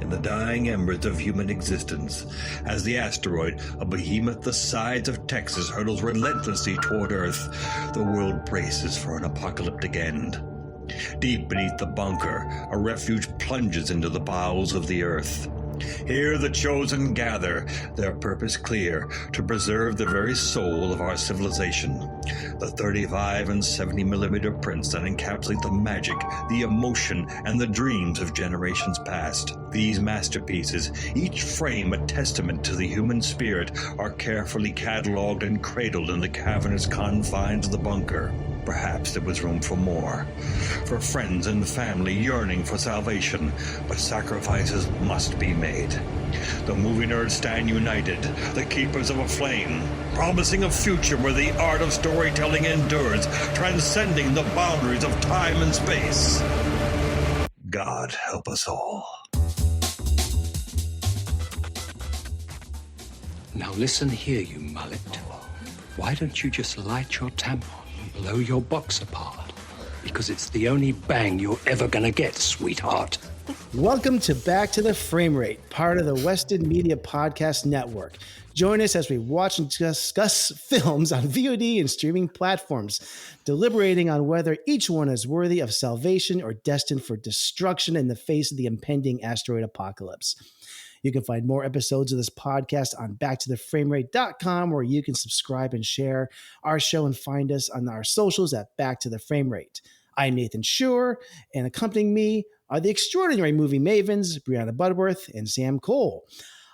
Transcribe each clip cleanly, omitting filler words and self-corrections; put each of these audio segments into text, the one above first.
in the dying embers of human existence, as the asteroid, a behemoth the size of Texas, hurtles relentlessly toward Earth. The world braces for an apocalyptic end. Deep beneath the bunker, a refuge plunges into the bowels of the earth. Here the chosen gather, their purpose clear, to preserve the very soul of our civilization. The 35 and 70 millimeter prints that encapsulate the magic, the emotion, and the dreams of generations past. These masterpieces, each frame a testament to the human spirit, are carefully cataloged and cradled in the cavernous confines of the bunker. Perhaps there was room for more, for friends and family yearning for salvation, but sacrifices must be made. The movie nerds stand united, the keepers of a flame, promising a future where the art of storytelling endures, transcending the boundaries of time and space. God help us all. Now listen here, you mullet. Why don't you just light your tampon and blow your box apart? Because it's the only bang you're ever gonna get, sweetheart. Welcome to Back to the Frame Rate, part of the Weston Media Podcast Network. Join us as we watch and discuss films on VOD and streaming platforms, deliberating on whether each one is worthy of salvation or destined for destruction in the face of the impending asteroid apocalypse. You can find more episodes of this podcast on backtotheframerate.com, where you can subscribe and share our show and find us on our socials at Back to the Frame Rate. I'm Nathan Schur, and accompanying me are the extraordinary movie mavens, Brianna Budworth and Sam Cole.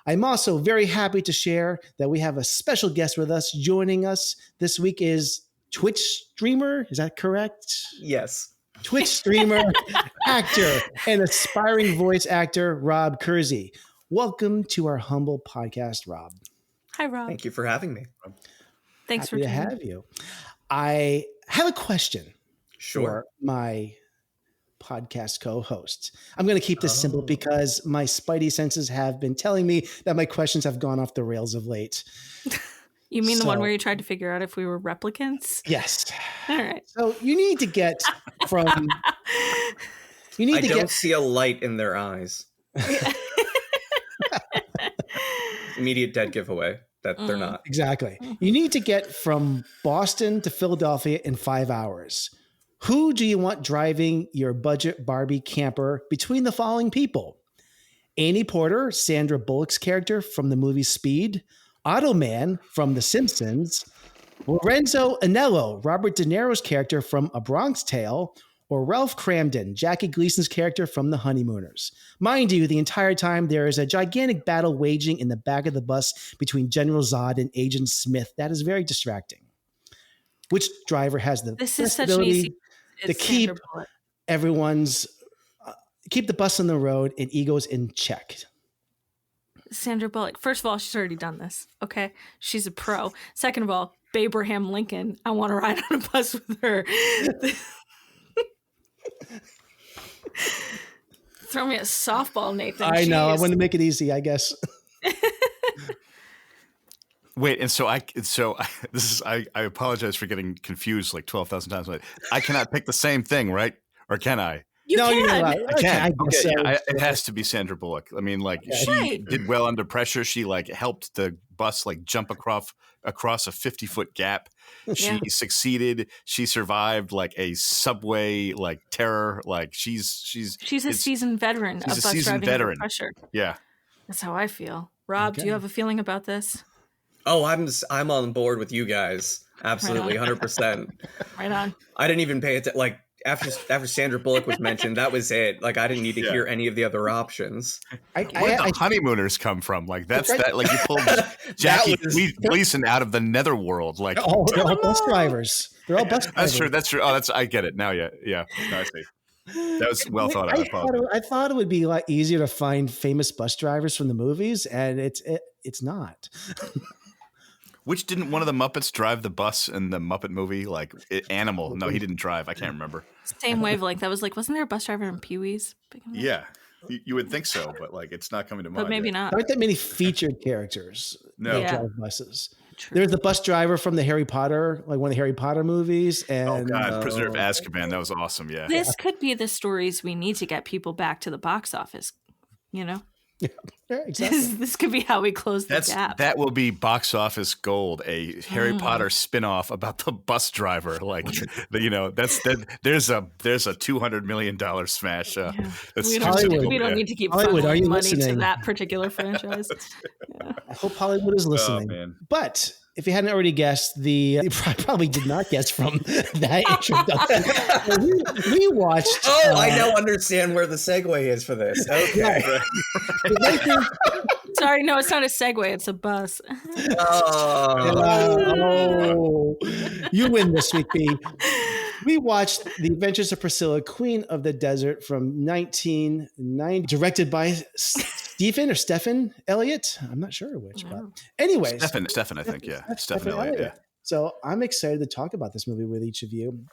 I'm also very happy to share that we have a special guest with us. Joining us this week is Twitch streamer, is that correct? Yes. Twitch streamer, actor, and aspiring voice actor, Rob Kersey. Welcome to our humble podcast, Rob. Hi, Rob. Thank you for having me. Thanks Happy for to have you. I have a question for my podcast co-host. I'm going to keep this simple because my spidey senses have been telling me that my questions have gone off the rails of late. You mean the one where you tried to figure out if we were replicants? Yes. All right. So you need to get from... I don't see a light in their eyes. Immediate dead giveaway that they're not. Exactly. You need to get from Boston to Philadelphia in 5 hours. Who do you want driving your budget Barbie camper between the following people? Annie Porter, Sandra Bullock's character from the movie Speed, Automan from The Simpsons, Lorenzo Anello, Robert De Niro's character from A Bronx Tale, or Ralph Cramden, Jackie Gleason's character from The Honeymooners. Mind you, the entire time there is a gigantic battle waging in the back of the bus between General Zod and Agent Smith. That is very distracting. Which driver has the best ability to keep everyone's keep the bus on the road and egos in check? Sandra Bullock. First of all, she's already done this. Okay, she's a pro. Second of all, Abraham Lincoln. I want to ride on a bus with her. Throw me a softball, Nathan. I know. I want to make it easy, I guess. Wait, and so I apologize for getting confused like 12,000 times. I cannot pick the same thing, right? Or can I? You can. You're right. I can. Okay, So. Yeah, it has to be Sandra Bullock. I mean, like she did well under pressure. She like helped the bus like jump across a 50-foot gap. She succeeded. She survived like a subway like terror. Like she's a seasoned veteran of bus driving under pressure. Yeah, that's how I feel. Rob, do you have a feeling about this? Oh, I'm on board with you guys. Absolutely, 100%. Right on. I didn't even pay it. Like after Sandra Bullock was mentioned, that was it. Like I didn't need to hear any of the other options. Where'd the honeymooners come from? Like that's that. Like you pulled Jackie Gleason out of the netherworld. Like they're all bus drivers. They're all bus drivers. That's true. Oh, I get it now. Yeah. No, I see. That was well thought out. I thought it would be a lot easier to find famous bus drivers from the movies, and it's not. Which didn't one of the Muppets drive the bus in the Muppet movie? Like Animal? No, he didn't drive. I can't remember. Same wavelength. That was like, wasn't there a bus driver in Pee-wee's? Yeah, you would think so, but like it's not coming to mind. But maybe not. There aren't that many featured characters that drive buses. True. There's the bus driver from the Harry Potter, like one of the Harry Potter movies. And, oh God, Prisoner of Azkaban. That was awesome. Yeah. This could be the stories we need to get people back to the box office. You know. Yeah, exactly. This could be how we close the gap. That will be box office gold. A Harry Potter spinoff about the bus driver. Like, there's a $200 million smash. We don't need to keep Hollywood, are you funneling money listening? to that particular franchise. I hope Hollywood is listening. Oh, man. But if you hadn't already guessed, you probably did not guess from that introduction. we watched. Oh, I now understand where the segue is for this. Okay. Sorry, no, it's not a segue. It's a bus. Oh, you win this week, B. We watched The Adventures of Priscilla, Queen of the Desert from 1990, directed by Stephen Elliott. I'm not sure which, but anyways. Stephen, I think, yeah. Stephen Elliott, yeah. So I'm excited to talk about this movie with each of you.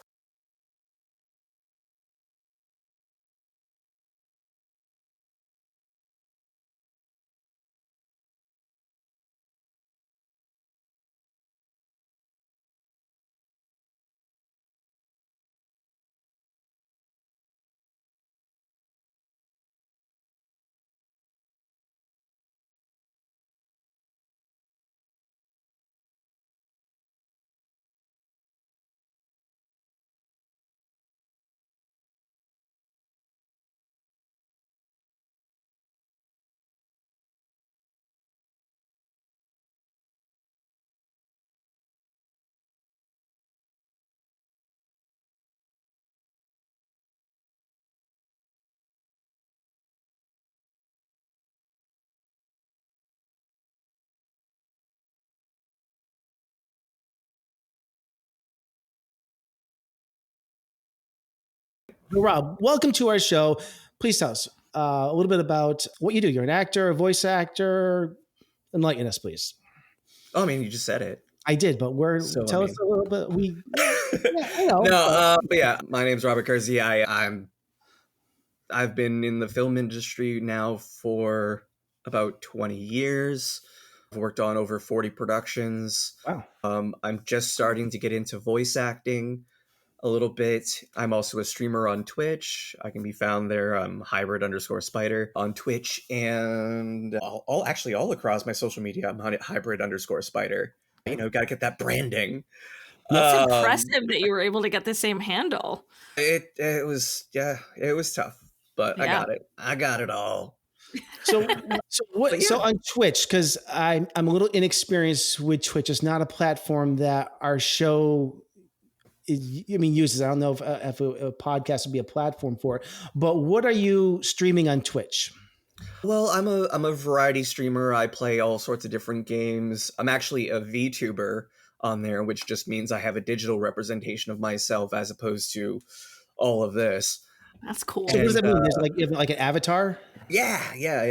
Rob, welcome to our show. Please tell us a little bit about what you do. You're an actor, a voice actor. Enlighten us, please. Oh, I mean, you just said it. I did, but tell us a little bit. I know. No, but yeah, my name's Robert Kersey. I've been in the film industry now for about 20 years. I've worked on over 40 productions. Wow. I'm just starting to get into voice acting a little bit. I'm also a streamer on Twitch. I can be found there. I'm hybrid_spider on Twitch, and all across my social media. I'm hybrid_spider. You know, got to get that branding. It's impressive that you were able to get the same handle. It was tough, but I got it. I got it all. So on Twitch, because I'm a little inexperienced with Twitch. It's not a platform that our show uses. I don't know if a podcast would be a platform for it, but what are you streaming on Twitch? Well, I'm a variety streamer. I play all sorts of different games. I'm actually a VTuber on there, which just means I have a digital representation of myself as opposed to all of this. That's cool. So what does that mean? There's like an avatar? Yeah.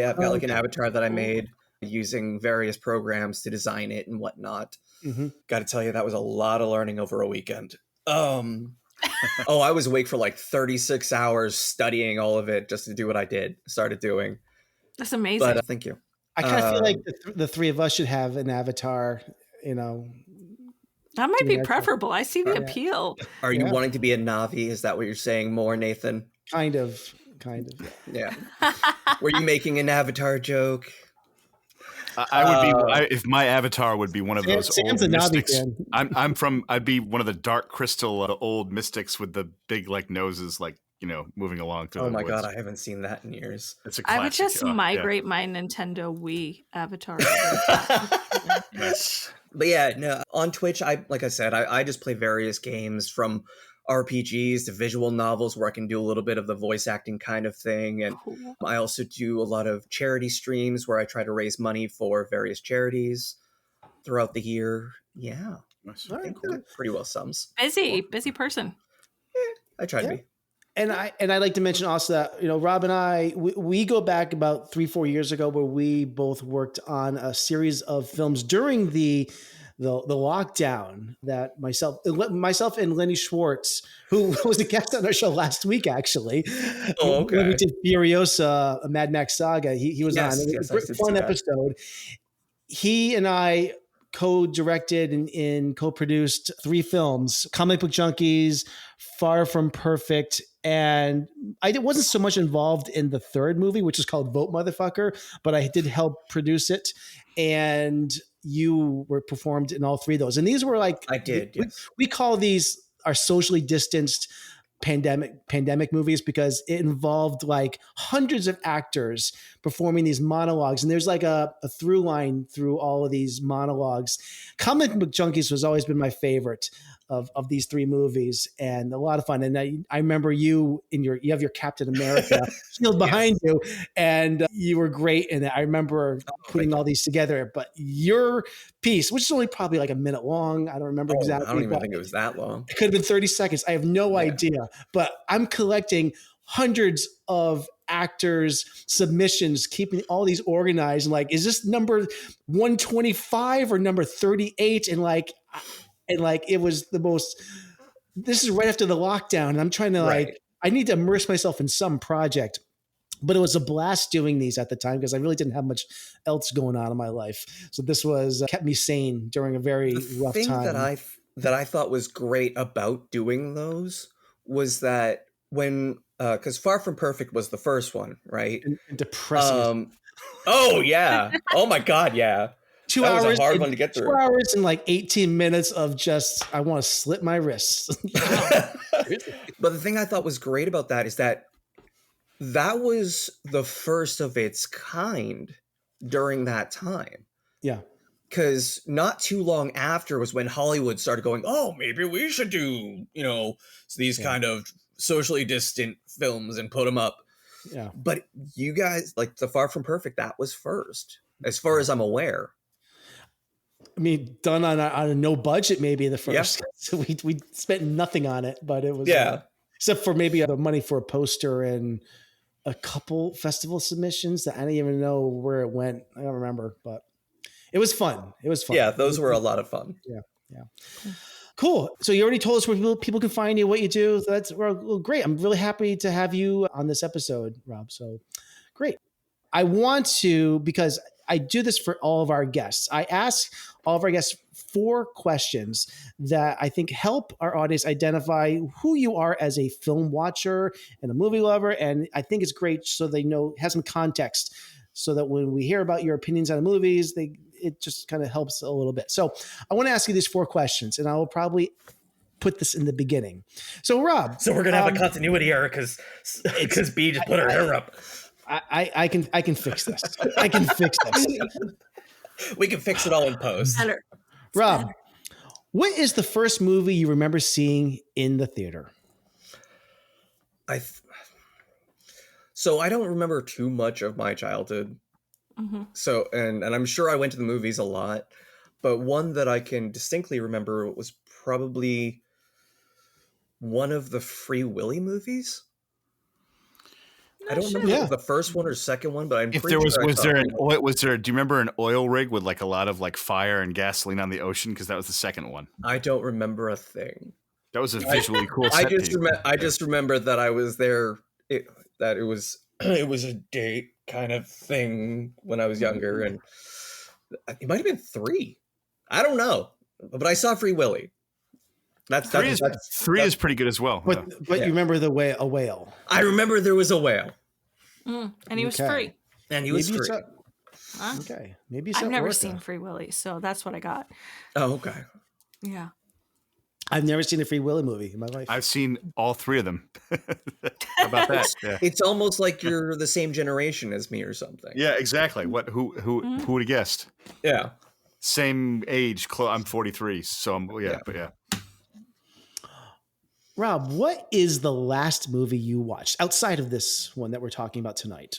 I've got like an avatar that I made using various programs to design it and whatnot. Mm-hmm. Got to tell you, that was a lot of learning over a weekend. I was awake for like 36 hours studying all of it just to do what I started doing. That's amazing. But thank you. I kind of feel like the three of us should have an avatar, That might be preferable. I see the appeal. Are you wanting to be a Navi? Is that what you're saying more, Nathan? Kind of. Yeah. Were you making an avatar joke? I would be if my avatar would be one of those Sam's old a Navi mystics. fan. I'd be one of the dark crystal, the old mystics with the big like noses, like moving along through. Oh my god, I haven't seen that in years. It's a classic. I would just migrate my Nintendo Wii avatar. Yes. But yeah, no, on Twitch, like I said, I just play various games from RPGs to visual novels where I can do a little bit of the voice acting kind of thing. And I also do a lot of charity streams where I try to raise money for various charities throughout the year. Yeah. I think that pretty well sums. Busy person. Yeah, I try to be. And I'd like to mention also that, Rob and I, we go back about 3-4 years ago where we both worked on a series of films during the lockdown that myself and Lenny Schwartz, who was a guest on our show last week, actually. Oh, okay. When we did Furiosa, a Mad Max saga, he was on. It was a fun episode. He and I co-directed and co-produced 3 films: Comic Book Junkies, Far From Perfect, And I wasn't so much involved in the third movie, which is called Vote Motherfucker, but I did help produce it. And you were performed in all three of those. And these were like, I did, yes. We call these our socially distanced pandemic movies because it involved like hundreds of actors performing these monologues, and there's like a through line through all of these monologues. Comic Book Junkies has always been my favorite of these three movies, and a lot of fun. And I remember you have your Captain America shield behind you, and you were great in it. I remember putting all these together, but your piece, which is only probably like a minute long, I don't remember exactly. I don't even think it was that long. It could have been 30 seconds. I have no idea, but I'm collecting hundreds of actors' submissions, keeping all these organized. And like, is this number 125 or number 38? And like, it was the most, this is right after the lockdown. And I'm trying to I need to immerse myself in some project, but it was a blast doing these at the time because I really didn't have much else going on in my life. So this was kept me sane during a very rough time. That I thought was great about doing those was that when, because Far From Perfect was the first one, right? And depressing. Oh yeah. Oh my God. Yeah. 2 that hours. Was a hard one to get through. 2 hours and like 18 minutes of just, I want to slit my wrists. But the thing I thought was great about that is that was the first of its kind during that time. Yeah. Because not too long after was when Hollywood started going, oh, maybe we should do, these kind of socially distant films and put them up. Yeah. But you guys, like the Far From Perfect, that was first, as far as I'm aware. I mean, done on a no budget, maybe the first. Yeah. So we spent nothing on it, but it was except for maybe the money for a poster and a couple festival submissions that I don't even know where it went. I don't remember, but it was fun. Yeah, those were a lot of fun. Yeah. Cool. So you already told us where people can find you, what you do. So that's great. I'm really happy to have you on this episode, Rob. So great. I want to, because I do this for all of our guests. I ask all of our guests 4 questions that I think help our audience identify who you are as a film watcher and a movie lover. And I think it's great so they know, have some context so that when we hear about your opinions on movies, it just kind of helps a little bit. So I want to ask you these 4 questions, and I will probably put this in the beginning. So Rob. So we're going to have a continuity error because B just put her hair up. I can fix this. I can fix this. We can fix it all in post. Rob, what is the first movie you remember seeing in the theater? So I don't remember too much of my childhood. Mm-hmm. So, and I'm sure I went to the movies a lot, but one that I can distinctly remember was probably one of the Free Willy movies. I don't remember if it was the first one or second one, but I'm pretty sure. Do you remember an oil rig with like a lot of like fire and gasoline on the ocean? Because that was the second one. I don't remember a thing. That was a visually cool. I just remember that I was there. That it was a date kind of thing when I was younger, and it might have been 3. I don't know, but I saw Free Willy. Three is pretty good as well. But you remember a whale? I remember there was a whale, and he was free. And he was free. Okay, maybe I've never seen Free Willy, so that's what I got. Oh, okay. Yeah. I've never seen a Free Willy movie in my life. I've seen all 3 of them. How about that? Yeah. It's almost like you're the same generation as me or something. Yeah, exactly. Who would have guessed? Yeah. Same age. I'm 43, so but yeah. Rob, what is the last movie you watched outside of this one that we're talking about tonight?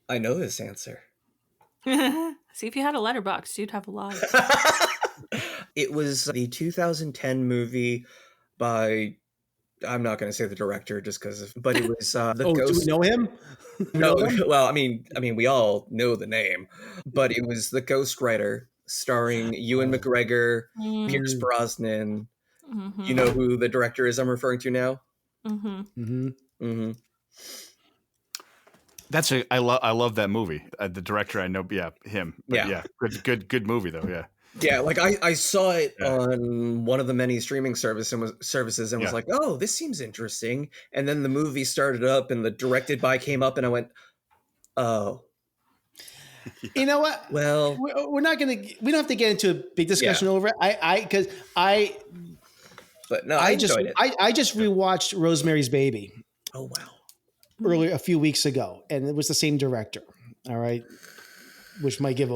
I know this answer. See, if you had a letterbox, you'd have a lot. It was the 2010 movie by, I'm not going to say the director just because, but it was the Ghost. Do we know him? No, well, I mean, we all know the name, but it was The Ghostwriter, starring Ewan McGregor, Pierce Brosnan. Mm-hmm. You know who the director is I'm referring to now? Mm-hmm. Mm-hmm. Mm-hmm. I love that movie. The director I know, him. But good movie though. Yeah. Yeah, like I saw it Yeah. on one of the many streaming services and was Yeah. like, oh, this seems interesting. And then the movie started up and the directed by came up and I went, oh, You know what? well, We don't have to get into a big discussion over it. but no, I enjoyed it. I just rewatched Rosemary's Baby Oh, wow. earlier a few weeks ago, and it was the same director. All right. Which might give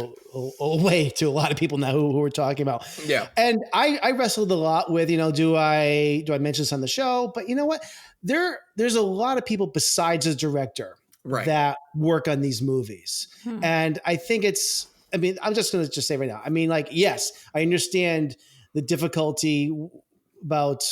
away to a lot of people now who we're talking about. Yeah. And I wrestled a lot with, do I mention this on the show? But you know what? There's a lot of people besides the director that work on these movies. And I think I'm just going to say right now, yes, I understand the difficulty about,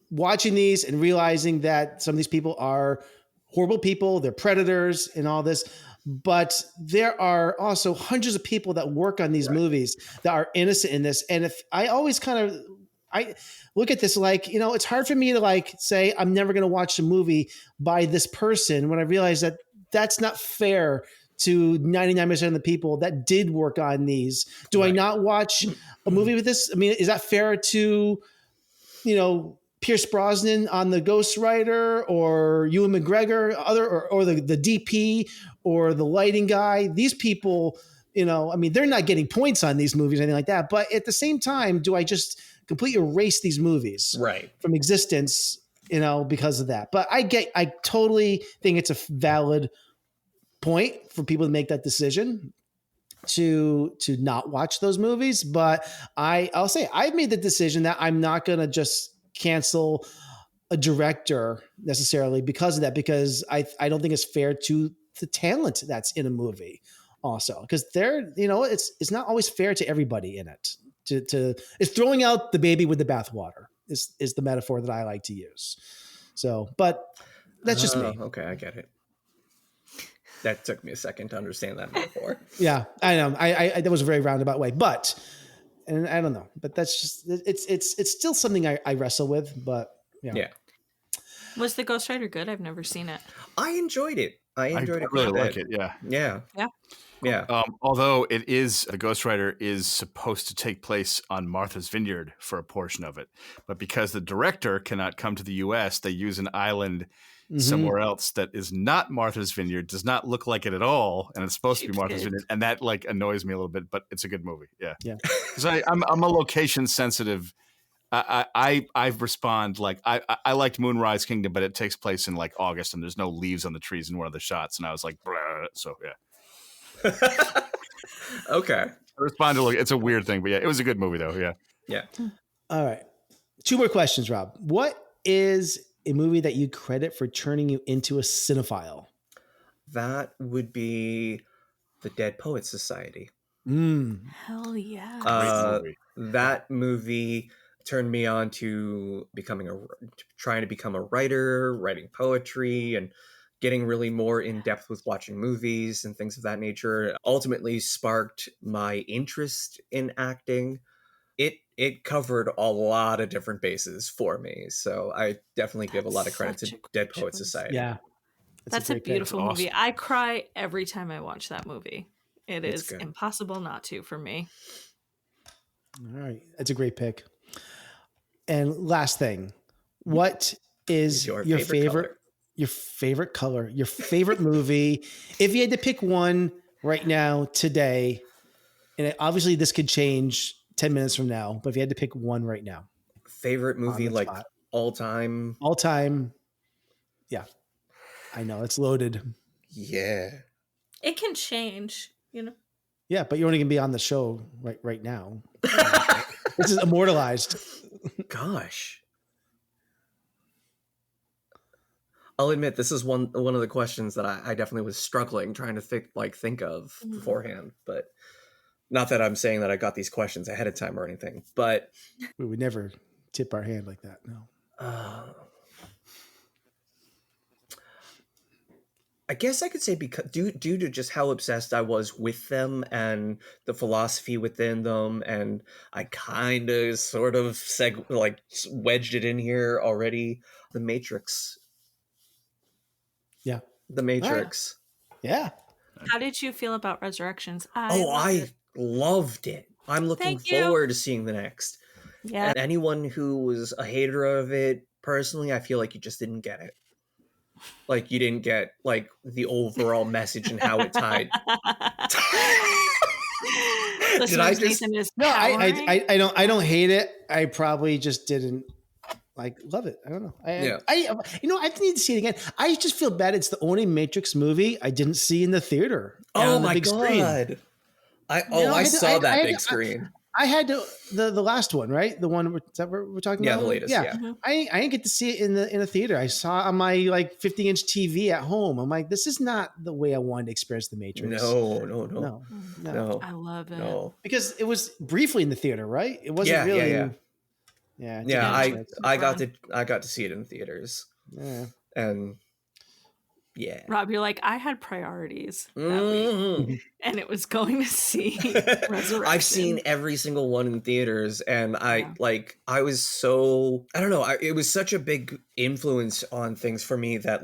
watching these and realizing that some of these people are horrible people, they're predators and all this. But there are also hundreds of people that work on these movies that are innocent in this. And if I always I look at this like, it's hard for me to say I'm never going to watch a movie by this person when I realize that that's not fair to 99% of the people that did work on these. Do I not watch a movie with this? Is that fair to, Pierce Brosnan on the Ghost Rider or Ewan McGregor, or the DP or the lighting guy? These people, they're not getting points on these movies or anything like that. But at the same time, do I just completely erase these movies from existence, because of that? But I totally think it's a valid point for people to make that decision to not watch those movies. But I'll say I've made the decision that I'm not going to just cancel a director necessarily because of that, because I don't think it's fair to the talent that's in a movie also, because it's not always fair to everybody in it. It's throwing out the baby with the bathwater is the metaphor that I like to use. So, but that's just me. Okay, I get it. That took me a second to understand that metaphor. Yeah, I know. I that was a very roundabout way, and I don't know, but that's just it's still something I wrestle with. But yeah. Was the Ghost Rider good? I've never seen it. I enjoyed it. I enjoyed it. I really like it. Yeah. Although the Ghost Rider is supposed to take place on Martha's Vineyard for a portion of it, but because the director cannot come to the U.S., they use an island somewhere else that is not Martha's Vineyard, does not look like it at all, and it's supposed to be Martha's Vineyard, and that annoys me a little bit. But it's a good movie. Yeah. Because I'm a location sensitive. I respond I liked Moonrise Kingdom, but it takes place in August and there's no leaves on the trees in one of the shots, and I was like, bruh. So yeah. Okay. I respond to it's a weird thing, but yeah, it was a good movie though. Yeah. All right. 2 more questions, Rob. What is a movie that you credit for turning you into a cinephile? That would be The Dead Poets Society. Hell yeah. That movie turned me on to trying to become a writer, writing poetry, and getting really more in depth with watching movies and things of that nature. It ultimately sparked my interest in acting. It covered a lot of different bases for me. So I definitely give a lot of credit to Dead Poets Society. Yeah. That's a beautiful movie. I cry every time I watch that movie. It's good. Impossible not to for me. All right. That's a great pick. And last thing, what is your favorite color, your favorite movie? If you had to pick one right now, today, and obviously this could change 10 minutes from now, but if you had to pick one right now. Favorite movie, all time? All time. Yeah. I know, it's loaded. Yeah. It can change, Yeah, but you're only going to be on the show right now. This is immortalized. Gosh. I'll admit this is one of the questions that I definitely was struggling trying to think of beforehand, but not that I'm saying that I got these questions ahead of time or anything, but we would never tip our hand like that. No. I guess I could say because due to just how obsessed I was with them and the philosophy within them, and I kind of sort of wedged it in here already. The Matrix. Yeah. The Matrix. Yeah. How did you feel about Resurrections? I loved it. I'm looking forward to seeing the next. Yeah. And anyone who was a hater of it, personally, I feel like you just didn't get it. Like, you didn't get, like, the overall message and how it tied. Did I just... No, I don't hate it. I probably just didn't love it. I don't know. I need to see it again. I just feel bad. It's the only Matrix movie I didn't see in the theater. Oh my God. I saw that big screen. I had to the last one, right? The one that we're talking about. Yeah, the latest. Yeah. Mm-hmm. I didn't get to see it in a theater. I saw it on my 50-inch TV at home. I'm like, this is not the way I wanted to experience the Matrix. No. I love it. No. Because it was briefly in the theater, right? It wasn't really. Yeah. I got to see it in theaters. Yeah. And yeah. Rob, you're like, I had priorities that week, and it was going to see Resurrection. I've seen every single one in theaters, and I was so, I don't know, it was such a big influence on things for me that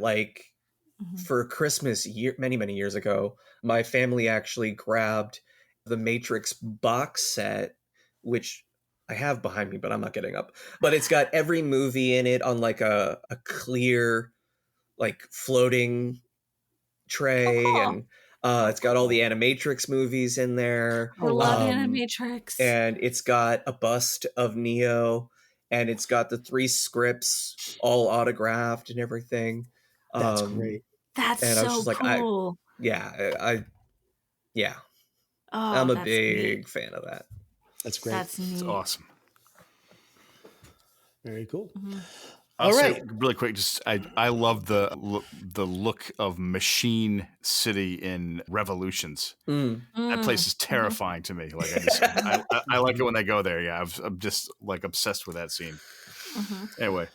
for Christmas many years ago, my family actually grabbed the Matrix box set, which I have behind me, but I'm not getting up. But it's got every movie in it on a clear floating tray, and it's got all the Animatrix movies in there. I love Animatrix. And it's got a bust of Neo, and it's got the 3 scripts all autographed and everything. That's great. That's so cool. I'm a big fan of that. That's great. That's neat. It's awesome. Very cool. Mm-hmm. Also, all right, really quick, just I love the look of Machine City in Revolutions. That place is terrifying to me. I like it when they go there. Yeah, I'm just obsessed with that scene. Anyway,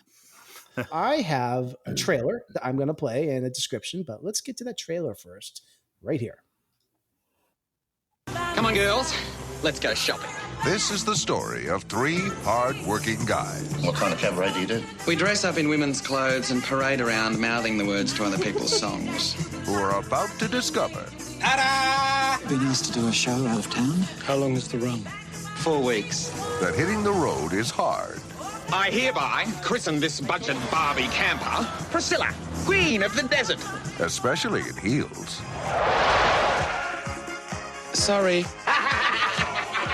I have a trailer that I'm going to play and a description, but let's get to that trailer first, right here. Come on, girls, let's go shopping. This is the story of 3 hard-working guys. What kind of cabaret do you do? We dress up in women's clothes and parade around mouthing the words to other people's songs. Who are about to discover... Ta-da! It'd be nice to do a show out of town. How long is the run? 4 weeks. That hitting the road is hard. I hereby christen this budget Barbie camper Priscilla, Queen of the Desert. Especially in heels. Sorry.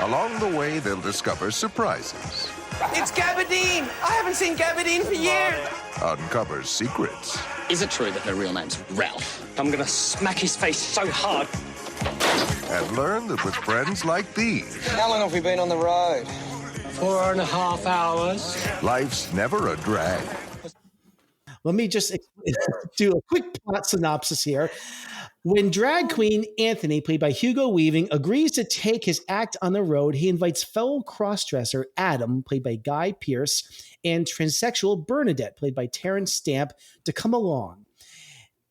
Along the way, they'll discover surprises. It's Gabardine! I haven't seen Gabardine for years! Uncover secrets. Is it true that her real name's Ralph? I'm gonna smack his face so hard. And learn that with friends like these... How long have we been on the road? 4.5 hours. Life's never a drag. Let me just do a quick plot synopsis here. When drag queen Anthony, played by Hugo Weaving, agrees to take his act on the road, he invites fellow crossdresser Adam, played by Guy Pearce, and transsexual Bernadette, played by Terrence Stamp, to come along.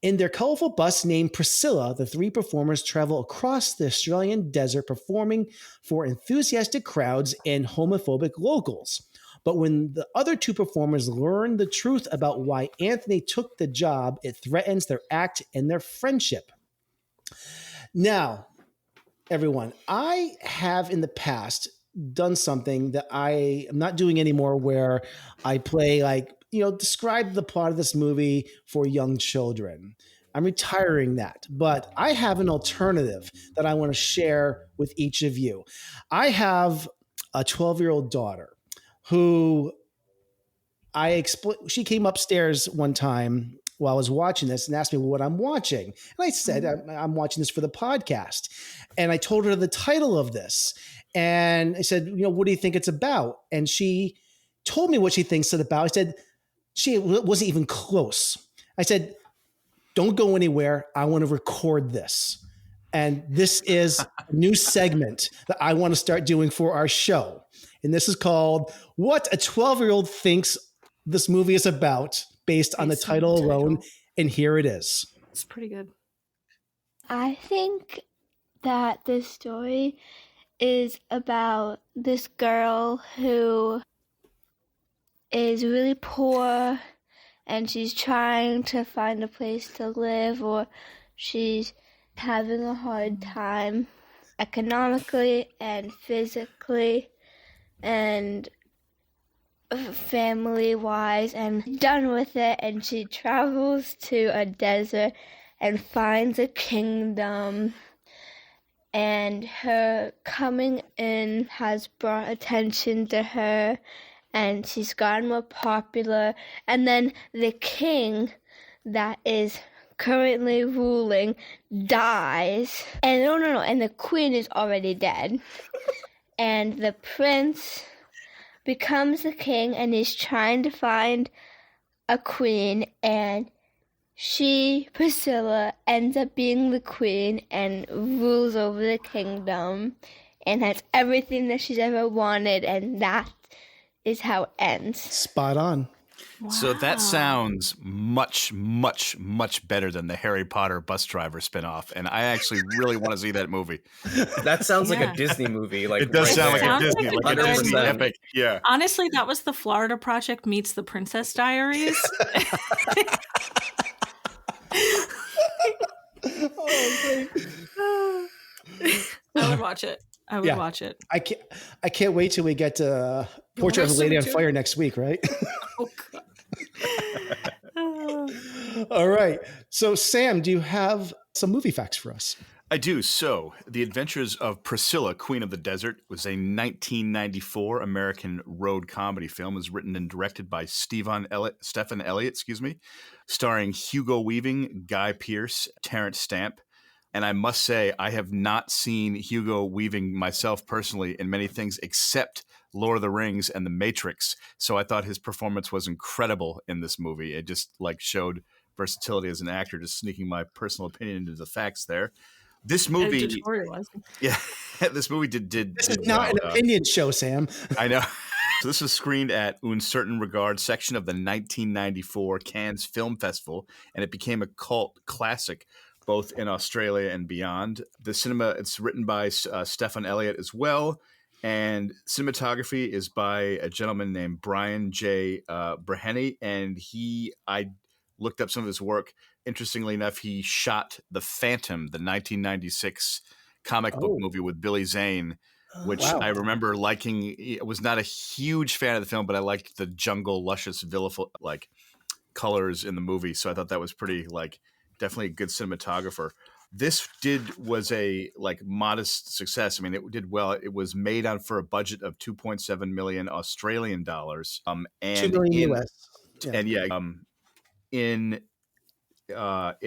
In their colorful bus named Priscilla, the 3 performers travel across the Australian desert, performing for enthusiastic crowds and homophobic locals. But when the other 2 performers learn the truth about why Anthony took the job, it threatens their act and their friendship. Now, everyone, I have in the past done something that I am not doing anymore, where I play describe the plot of this movie for young children. I'm retiring that, but I have an alternative that I want to share with each of you. I have a 12-year-old daughter who she came upstairs one time while I was watching this and asked me what I'm watching. And I said, I'm watching this for the podcast. And I told her the title of this. And I said, what do you think it's about? And she told me what she thinks it's about. I said, she wasn't even close. I said, don't go anywhere. I want to record this. And this is a new segment that I want to start doing for our show. And this is called What a 12-Year-Old Thinks This Movie is About, based on the title alone. And here it is. It's pretty good. I think that this story is about this girl who is really poor and she's trying to find a place to live, or she's having a hard time economically and physically and family-wise, and done with it, and she travels to a desert and finds a kingdom, and her coming in has brought attention to her, and she's gotten more popular, and then the king that is currently ruling dies, and and the queen is already dead, and the prince becomes the king and is trying to find a queen, and Priscilla, ends up being the queen and rules over the kingdom and has everything that she's ever wanted, and that is how it ends. Spot on. Wow. So that sounds much, much, much better than the Harry Potter bus driver spinoff, and I actually really want to see that movie. That sounds like a Disney movie. Like it does right sound there. like a Disney, like a Disney epic. Yeah. Honestly, that was the Florida Project meets the Princess Diaries. I would watch it. I would watch it. I can't wait till we get to Portrait of a Lady on Fire next week, right? Oh, God. All right. So, Sam, do you have some movie facts for us? I do. So, The Adventures of Priscilla, Queen of the Desert, was a 1994 American road comedy film. It was written and directed by Stephen Elliott, starring Hugo Weaving, Guy Pearce, Terrence Stamp. And I must say, I have not seen Hugo Weaving myself personally in many things except Lord of the Rings and The Matrix. So I thought his performance was incredible in this movie. It just showed versatility as an actor, just sneaking my personal opinion into the facts there. This movie, this movie did. This is not an opinion show, Sam. I know. So this was screened at Un Certain Regard section of the 1994 Cannes Film Festival, and it became a cult classic both in Australia and beyond. It's written by Stephen Elliott as well, and cinematography is by a gentleman named Brian J. Breheny, and I looked up some of his work. Interestingly enough, he shot The Phantom, the 1996 comic book movie with Billy Zane, which I remember liking. I was not a huge fan of the film, but I liked the jungle, luscious, villaful colors in the movie, so I thought that was pretty definitely a good cinematographer. This was a modest success. I mean, it did well. It was made for a budget of 2.7 million Australian dollars. And $2 million US. It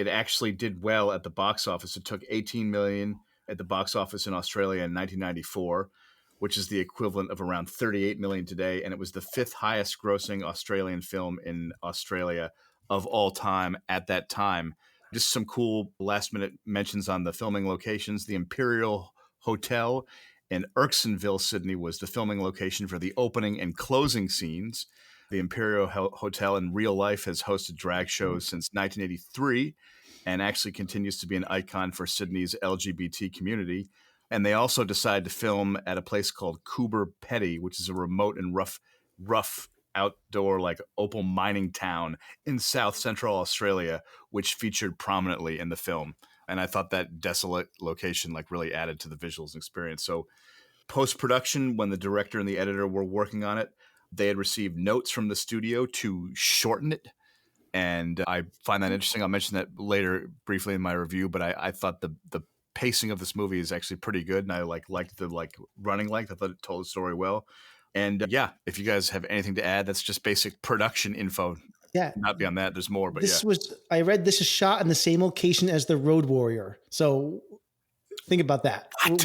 actually did well at the box office. It took 18 million at the box office in Australia in 1994, which is the equivalent of around 38 million today. And it was the fifth highest grossing Australian film in Australia of all time at that time. Just some cool last minute mentions on the filming locations. The Imperial Hotel in Erksonville, Sydney was the filming location for the opening and closing scenes. The Imperial Hotel in real life has hosted drag shows since 1983 and actually continues to be an icon for Sydney's LGBT community. And they also decided to film at a place called Coober Pedy, which is a remote and rough outdoor opal mining town in South Central Australia, which featured prominently in the film. And I thought that desolate location really added to the visuals and experience. So post-production, when the director and the editor were working on it, they had received notes from the studio to shorten it. And I find that interesting. I'll mention that later briefly in my review, but I thought the pacing of this movie is actually pretty good. And I liked the running length. I thought it told the story well. And if you guys have anything to add, that's just basic production info. Yeah. Not beyond that, there's more. But I read this is shot in the same location as The Road Warrior. So think about that. Did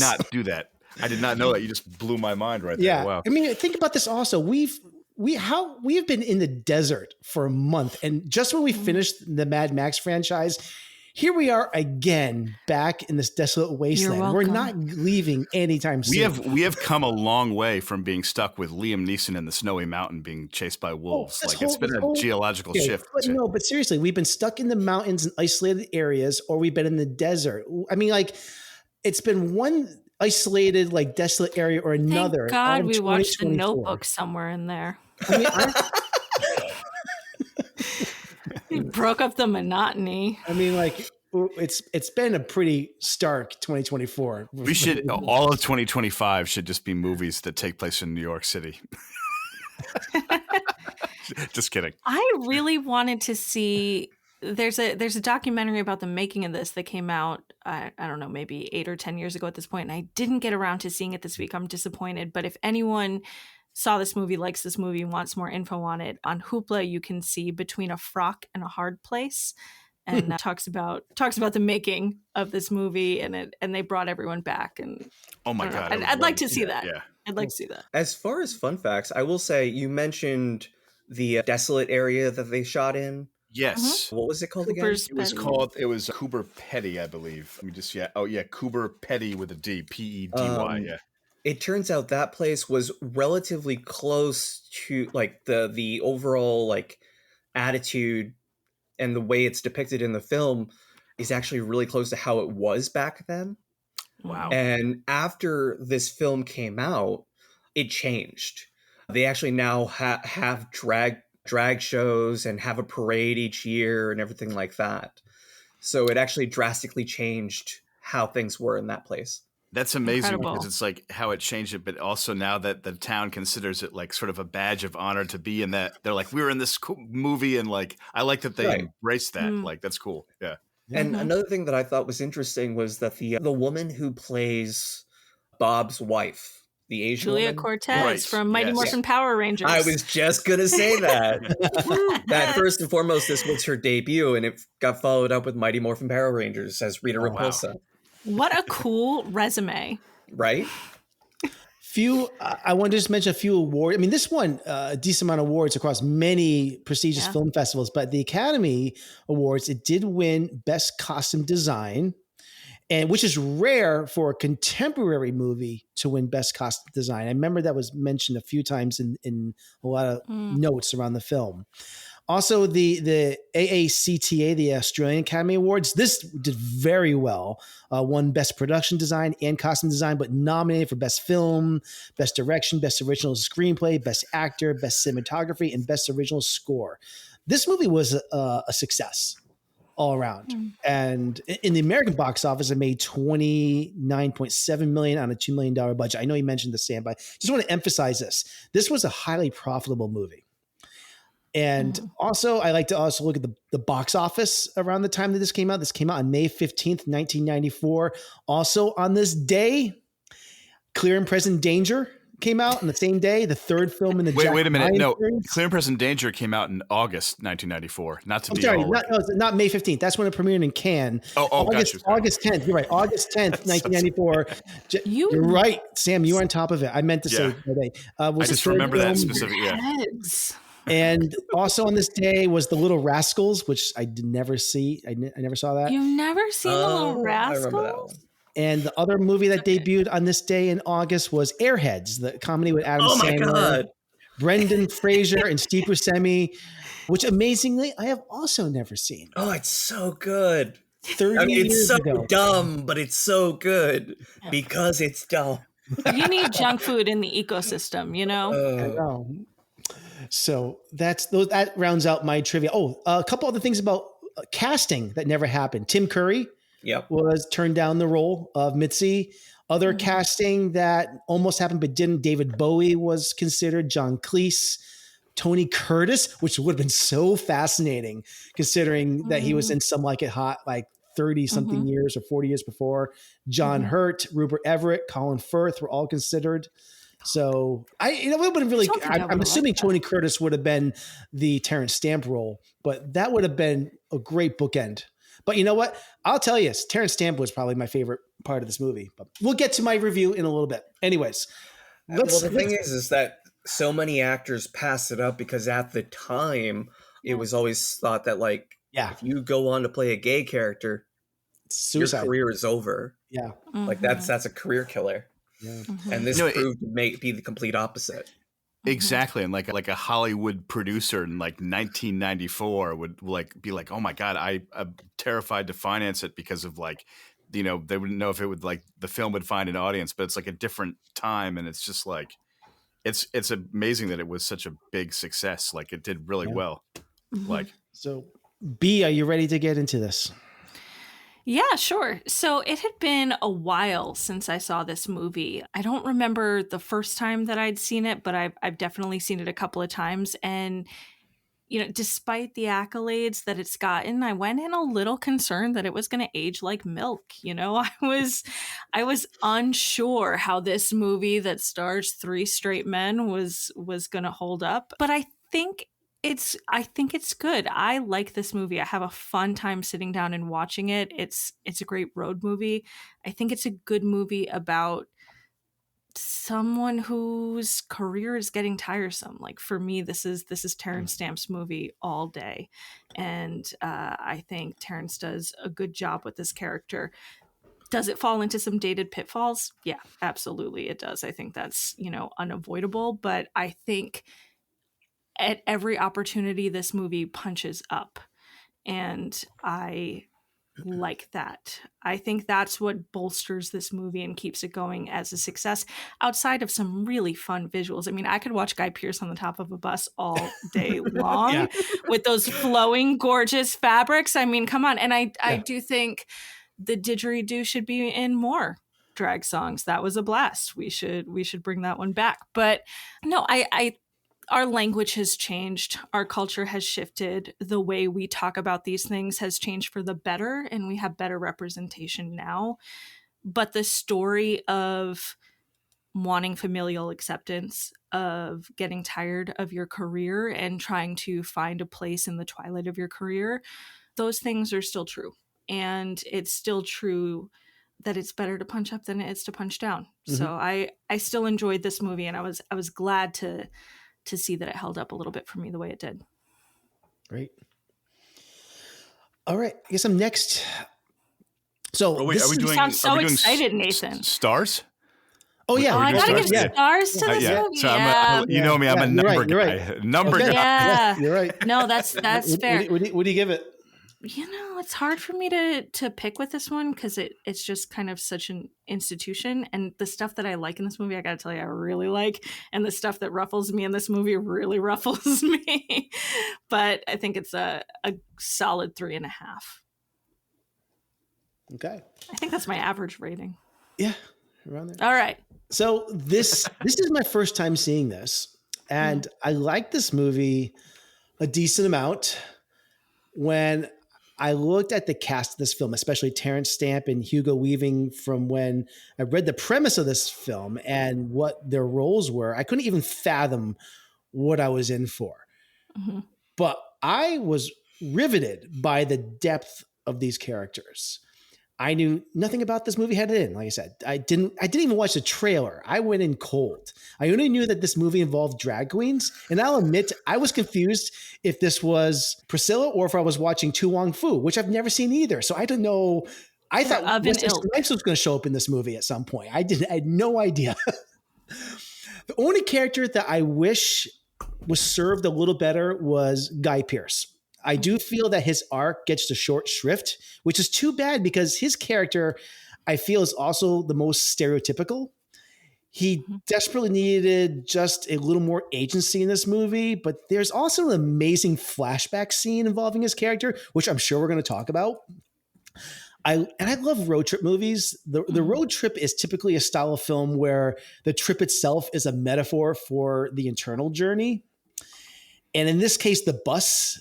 not do that. I did not know that. You just blew my mind right there. Yeah. Wow. I mean, think about this also. We've been in the desert for a month, and just when we finished the Mad Max franchise, here we are again back in this desolate wasteland. We're not leaving anytime soon. We have come a long way from being stuck with Liam Neeson in the snowy mountain being chased by wolves. It's been a geological shift. But seriously, we've been stuck in the mountains and isolated areas, or we've been in the desert. I mean, it's been one isolated, desolate area or another. Thank God we watched The Notebook somewhere in there. I mean, It broke up the monotony. I mean, it's been a pretty stark 2024. We should all of 2025 should just be movies that take place in New York City. Just kidding. I really wanted to see. There's a documentary about the making of this that came out. I don't know, maybe 8 or 10 years ago at this point, and I didn't get around to seeing it this week. I'm disappointed. But if anyone saw this movie, likes this movie, wants more info on it, on Hoopla you can see Between a Frock and a Hard Place, and talks about the making of this movie, and they brought everyone back. And oh my god, I'd like to see that. Yeah, I'd like to see that. As far as fun facts, I will say you mentioned the desolate area that they shot in. Yes. What was it called Cooper's again? It was Cooper Petty, I believe. Let me just Cooper Petty with a D, P-E-D-Y. Yeah. It turns out that place was relatively close to like the overall like attitude and the way it's depicted in the film is actually really close to how it was back then. Wow. And after this film came out, it changed. They actually now have drag shows and have a parade each year and everything like that. So it actually drastically changed how things were in that place. That's amazing. Incredible. Because it's like how it changed it, but also now that the town considers it like sort of a badge of honor to be in that. They're like, we were in this cool movie, and like I like that they embraced that. Like that's cool. Yeah. And another thing that I thought was interesting was that the woman who plays Bob's wife, the Asian Julia woman, Cortez from Mighty Morphin Power Rangers. I was just gonna say that. That first and foremost, this was her debut, and it got followed up with Mighty Morphin Power Rangers as Rita Repulsa. Wow. What a cool resume. Right? I want to just mention a few awards. I mean, this won a decent amount of awards across many prestigious film festivals, but the Academy Awards, it did win Best Costume Design, and which is rare for a contemporary movie to win Best Costume Design. I remember that was mentioned a few times in a lot of notes around the film. Also, the AACTA, the Australian Academy Awards, this did very well. Won Best Production Design and Costume Design, but nominated for Best Film, Best Direction, Best Original Screenplay, Best Actor, Best Cinematography, and Best Original Score. This movie was a success all around. And in the American box office, it made $29.7 million on a $2 million budget. I know you mentioned the Sam, but I just want to emphasize this. This was a highly profitable movie. And also, I like to also look at the box office around the time that this came out. This came out on May 15th, 1994. Also on this day, Clear and Present Danger came out on the same day, the third film in the Wait a minute. Ryan No, series. Clear and Present Danger came out in August 1994. Not to I'm be sorry, all not May 15th. That's when it premiered in Cannes. August 10th. You're right. August 10th, 1994. You're right, Sam. You were on top of it. I meant to say today. I just remember that specific. Yeah. And also on this day was The Little Rascals, which I did never see. I never saw that. You've never seen The Little Rascals? I remember that one. And the other movie that debuted on this day in August was Airheads, the comedy with Adam Sandler, Brendan Fraser, and Steve Buscemi, which amazingly I have also never seen. Oh, it's so good. 30 years it's so ago. dumb, but it's so good because it's dumb. You need junk food in the ecosystem, you know? I know. So that rounds out my trivia. Oh, a couple other things about casting that never happened. Tim Curry was turned down the role of Mitzi. Other casting that almost happened but didn't. David Bowie was considered. John Cleese, Tony Curtis, which would have been so fascinating considering that he was in Some Like It Hot like 30 something years or 40 years before. John Hurt, Rupert Everett, Colin Firth were all considered. So it would have been really. I'm assuming Tony Curtis would have been the Terrence Stamp role, but that would have been a great bookend. But you know what? I'll tell you, Terrence Stamp was probably my favorite part of this movie. But we'll get to my review in a little bit. Anyways, the thing is that so many actors pass it up because at the time it was always thought that if you go on to play a gay character, suicide. Your career is over. Yeah, like that's a career killer. Yeah. And this proved to be the complete opposite. Exactly. And like a Hollywood producer in like 1994 would be like, oh my God, I'm terrified to finance it because of they wouldn't know if it would the film would find an audience, but it's like a different time. And it's just like, it's amazing that it was such a big success. Like it did really well. So B, are you ready to get into this? Yeah, sure. So it had been a while since I saw this movie. I don't remember the first time that I'd seen it, but I've definitely seen it a couple of times. And, despite the accolades that it's gotten, I went in a little concerned that it was going to age like milk. I was unsure how this movie that stars 3 straight men was going to hold up. But I think it's good. I like this movie. I have a fun time sitting down and watching it. It's a great road movie. I think it's a good movie about someone whose career is getting tiresome. Like for me, this is Terrence Stamp's movie all day, and I think Terrence does a good job with this character. Does it fall into some dated pitfalls? Yeah, absolutely, it does. I think that's unavoidable, but I think at every opportunity this movie punches up, and I like that. I think that's what bolsters this movie and keeps it going as a success, outside of some really fun visuals. I mean, I could watch Guy Pearce on the top of a bus all day long with those flowing, gorgeous fabrics. I mean, come on. And I do think the didgeridoo should be in more drag songs. That was a blast. We should bring that one back. But no, our language has changed. Our culture has shifted. The way we talk about these things has changed for the better, and we have better representation now. But the story of wanting familial acceptance, of getting tired of your career and trying to find a place in the twilight of your career, those things are still true. And it's still true that it's better to punch up than it is to punch down. Mm-hmm. So I still enjoyed this movie, and I was glad to see that it held up a little bit for me the way it did. Great. All right. I guess I'm next. So are we doing? You sound so excited, Nathan. Stars? Oh yeah, I gotta give stars to this movie. So you know me, I'm a number guy. Right. Number guy. Yeah, you're right. No, that's fair. What do you give it? It's hard for me to pick with this one because it's just kind of such an institution, and the stuff that I like in this movie, I gotta tell you, I really like, and the stuff that ruffles me in this movie really ruffles me. But I think it's a solid 3.5. Okay. I think that's my average rating. Yeah, around there. All right. So this is my first time seeing this, and I like this movie a decent amount. When I looked at the cast of this film, especially Terrence Stamp and Hugo Weaving, from when I read the premise of this film and what their roles were, I couldn't even fathom what I was in for. Mm-hmm. But I was riveted by the depth of these characters. I knew nothing about this movie headed in. Like I said, I didn't even watch the trailer. I went in cold. I only knew that this movie involved drag queens. And I'll admit, I was confused if this was Priscilla or if I was watching Tu Wong Fu, which I've never seen either. So I don't know. I thought Wesley Snipes was going to show up in this movie at some point. I had no idea. The only character that I wish was served a little better was Guy Pearce. I do feel that his arc gets the short shrift, which is too bad because his character, I feel, is also the most stereotypical. He desperately needed just a little more agency in this movie, but there's also an amazing flashback scene involving his character, which I'm sure we're going to talk about. I love road trip movies. The road trip is typically a style of film where the trip itself is a metaphor for the internal journey. And in this case, the bus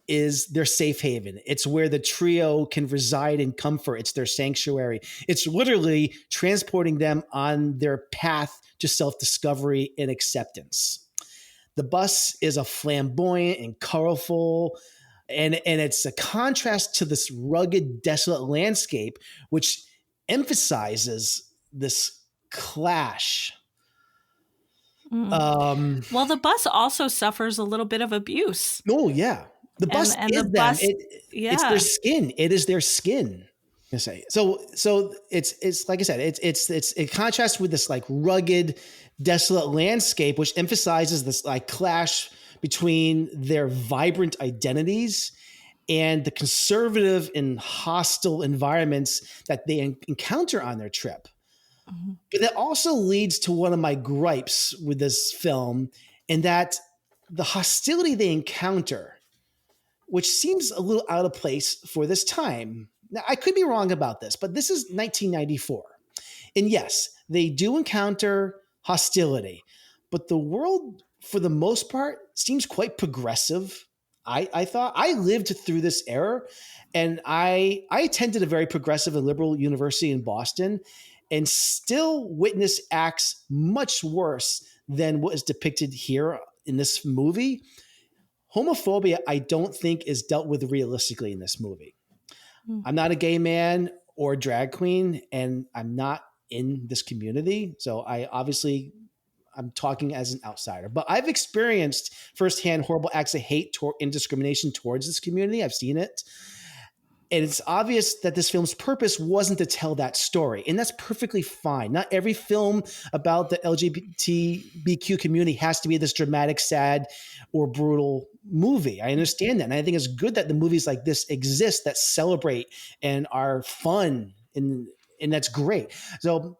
is their safe haven. It's where the trio can reside in comfort. It's their sanctuary. It's literally transporting them on their path to self-discovery and acceptance. The bus is a flamboyant and colorful, and it's a contrast to this rugged, desolate landscape, which emphasizes this clash. Well, the bus also suffers a little bit of abuse. Oh, yeah. The bus and is the them. bus, It's their skin. It is their skin. So it's like I said, it's it contrasts with this like rugged, desolate landscape, which emphasizes this like clash between their vibrant identities and the conservative and hostile environments that they encounter on their trip. Mm-hmm. But that also leads to one of my gripes with this film, in that the hostility they encounter, which seems a little out of place for this time. Now, I could be wrong about this, but this is 1994. And yes, they do encounter hostility, but the world, for the most part, seems quite progressive. I thought I lived through this era, and I attended a very progressive and liberal university in Boston, and still witnessed acts much worse than what is depicted here in this movie. Homophobia, I don't think, is dealt with realistically in this movie. I'm not a gay man or drag queen, and I'm not in this community. So I'm talking as an outsider, but I've experienced firsthand horrible acts of hate and discrimination towards this community. I've seen it. And it's obvious that this film's purpose wasn't to tell that story. And that's perfectly fine. Not every film about the LGBTQ community has to be this dramatic, sad, or brutal movie. I understand that. And I think it's good that the movies like this exist that celebrate and are fun. And that's great. So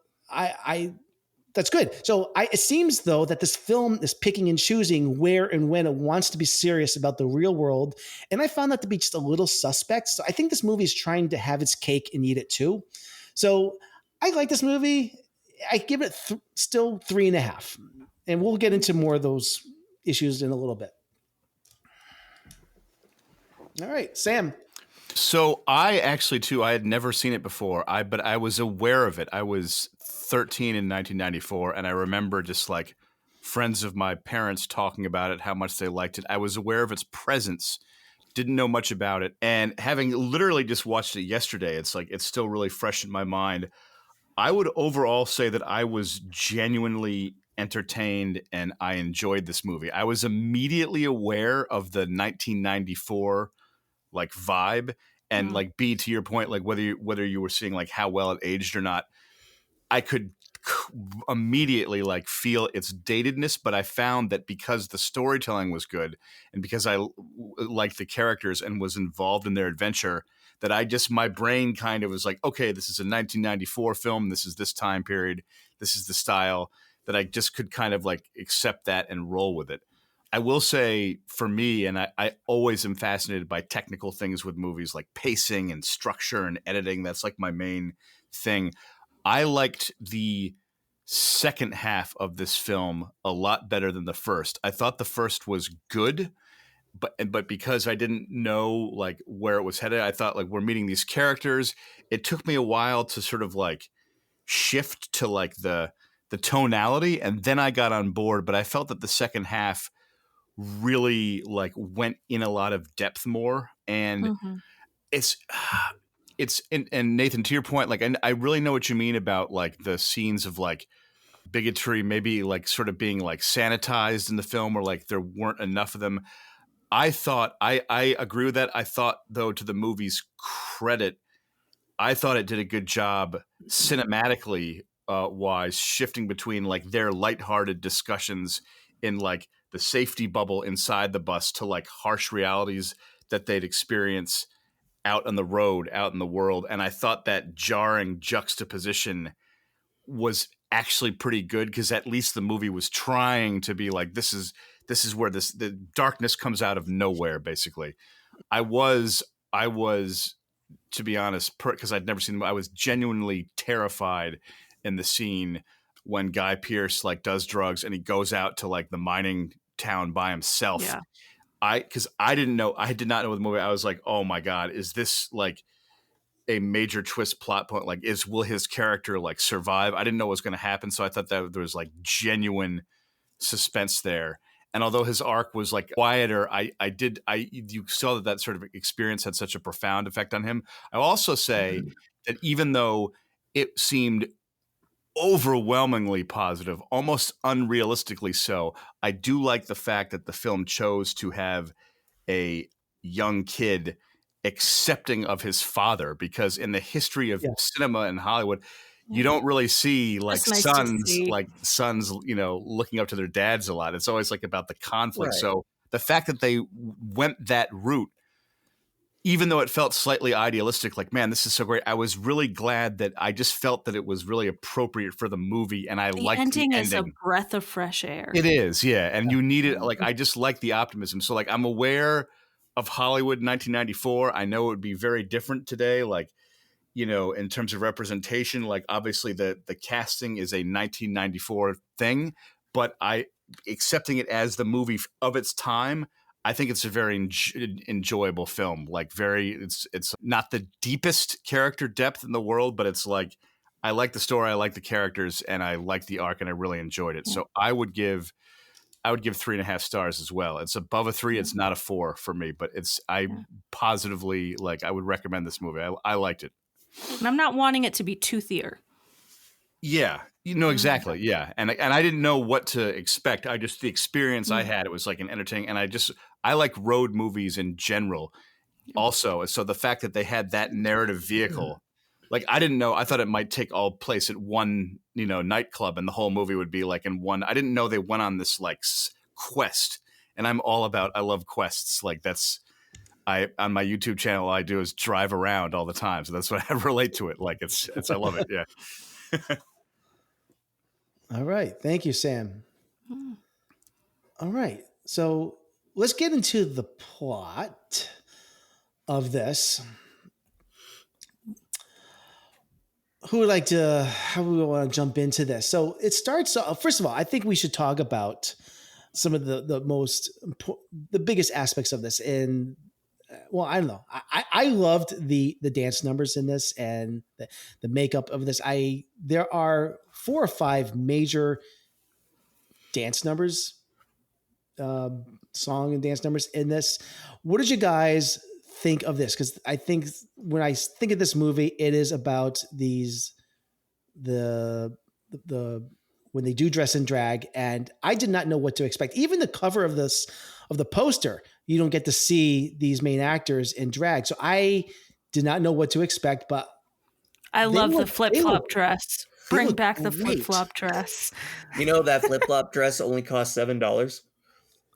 that's good. So it seems, though, that this film is picking and choosing where and when it wants to be serious about the real world. And I found that to be just a little suspect. So I think this movie is trying to have its cake and eat it too. So I like this movie. I give it still 3.5. And we'll get into more of those issues in a little bit. All right, Sam. So I actually, too, I had never seen it before, but I was aware of it. I was 13 in 1994, and I remember just like friends of my parents talking about it, how much they liked it. I was aware of its presence, didn't know much about it, and having literally just watched it yesterday, it's like it's still really fresh in my mind. I would overall say that I was genuinely entertained and I enjoyed this movie. I was immediately aware of the 1994 like vibe, and like B, to your point, like whether you were seeing like how well it aged or not, I could immediately like feel its datedness, but I found that because the storytelling was good and because I liked the characters and was involved in their adventure, that my brain kind of was like, okay, this is a 1994 film. This is this time period. This is the style, that I just could kind of like accept that and roll with it. I will say for me, and I always am fascinated by technical things with movies like pacing and structure and editing. That's like my main thing. I liked the second half of this film a lot better than the first. I thought the first was good, but because I didn't know like where it was headed, I thought like we're meeting these characters. It took me a while to sort of like shift to like the tonality, and then I got on board. But I felt that the second half really like went in a lot of depth more, and it's and Nathan, to your point, like I really know what you mean about like the scenes of like bigotry maybe like sort of being like sanitized in the film, or like there weren't enough of them. I thought I agree with that. I thought, though, to the movie's credit, I thought it did a good job cinematically wise, shifting between like their lighthearted discussions in like the safety bubble inside the bus to like harsh realities that they'd experience out on the road, out in the world. And I thought that jarring juxtaposition was actually pretty good, because at least the movie was trying to be like, this is where the darkness comes out of nowhere, basically. I was, to be honest, because I'd never seen them, I was genuinely terrified in the scene when Guy Pearce like does drugs and he goes out to like the mining town by himself. Yeah. Because I did not know the movie. I was like, oh my God, is this like a major twist plot point? Like, will his character like survive? I didn't know what was going to happen. So I thought that there was like genuine suspense there. And although his arc was like quieter, you saw that sort of experience had such a profound effect on him. I'll also say that even though it seemed overwhelmingly positive, almost unrealistically so, I do like the fact that the film chose to have a young kid accepting of his father, because in the history of cinema in Hollywood, you don't really see like sons, you know, looking up to their dads a lot. It's always like about the conflict. Right. So the fact that they went that route, even though it felt slightly idealistic, like, man, this is so great, I was really glad that I just felt that it was really appropriate for the movie, and I liked the ending. Is a breath of fresh air. It is, yeah, and you need it. Like, I just like the optimism. So, like, I'm aware of Hollywood in 1994. I know it would be very different today. Like, you know, in terms of representation, like obviously the casting is a 1994 thing, but accepting it as the movie of its time, I think it's a very enjoyable film. Like it's not the deepest character depth in the world, but it's like, I like the story, I like the characters, and I like the arc, and I really enjoyed it. So I would give 3.5 stars as well. It's above a 3. It's not a 4 for me, but positively, like, I would recommend this movie. I liked it. And I'm not wanting it to be toothier. Yeah, you know, exactly. Yeah. And I didn't know what to expect. The experience I had, it was like an entertaining, and I like road movies in general also. So the fact that they had that narrative vehicle, like, I didn't know, I thought it might take all place at one, you know, nightclub, and the whole movie would be like in one. I didn't know they went on this like quest, and I love quests. Like, on my YouTube channel, all I do is drive around all the time. So that's what I relate to it. Like, I love it. Yeah. All right. Thank you, Sam. All right. So let's get into the plot of this. How do we want to jump into this? So it starts off, first of all, I think we should talk about some of the biggest aspects of this. And well, I don't know. I loved the dance numbers in this and the makeup of this. There are 4 or 5 major dance numbers, song and dance numbers in this. What did you guys think of this? Because I think when I think of this movie, it is about the when they do dress in drag, and I did not know what to expect. Even the cover of the poster, you don't get to see these main actors in drag. So I did not know what to expect, but I love the flip-flop dress. Bring back the flip-flop dress. You know, that flip-flop dress only cost $7.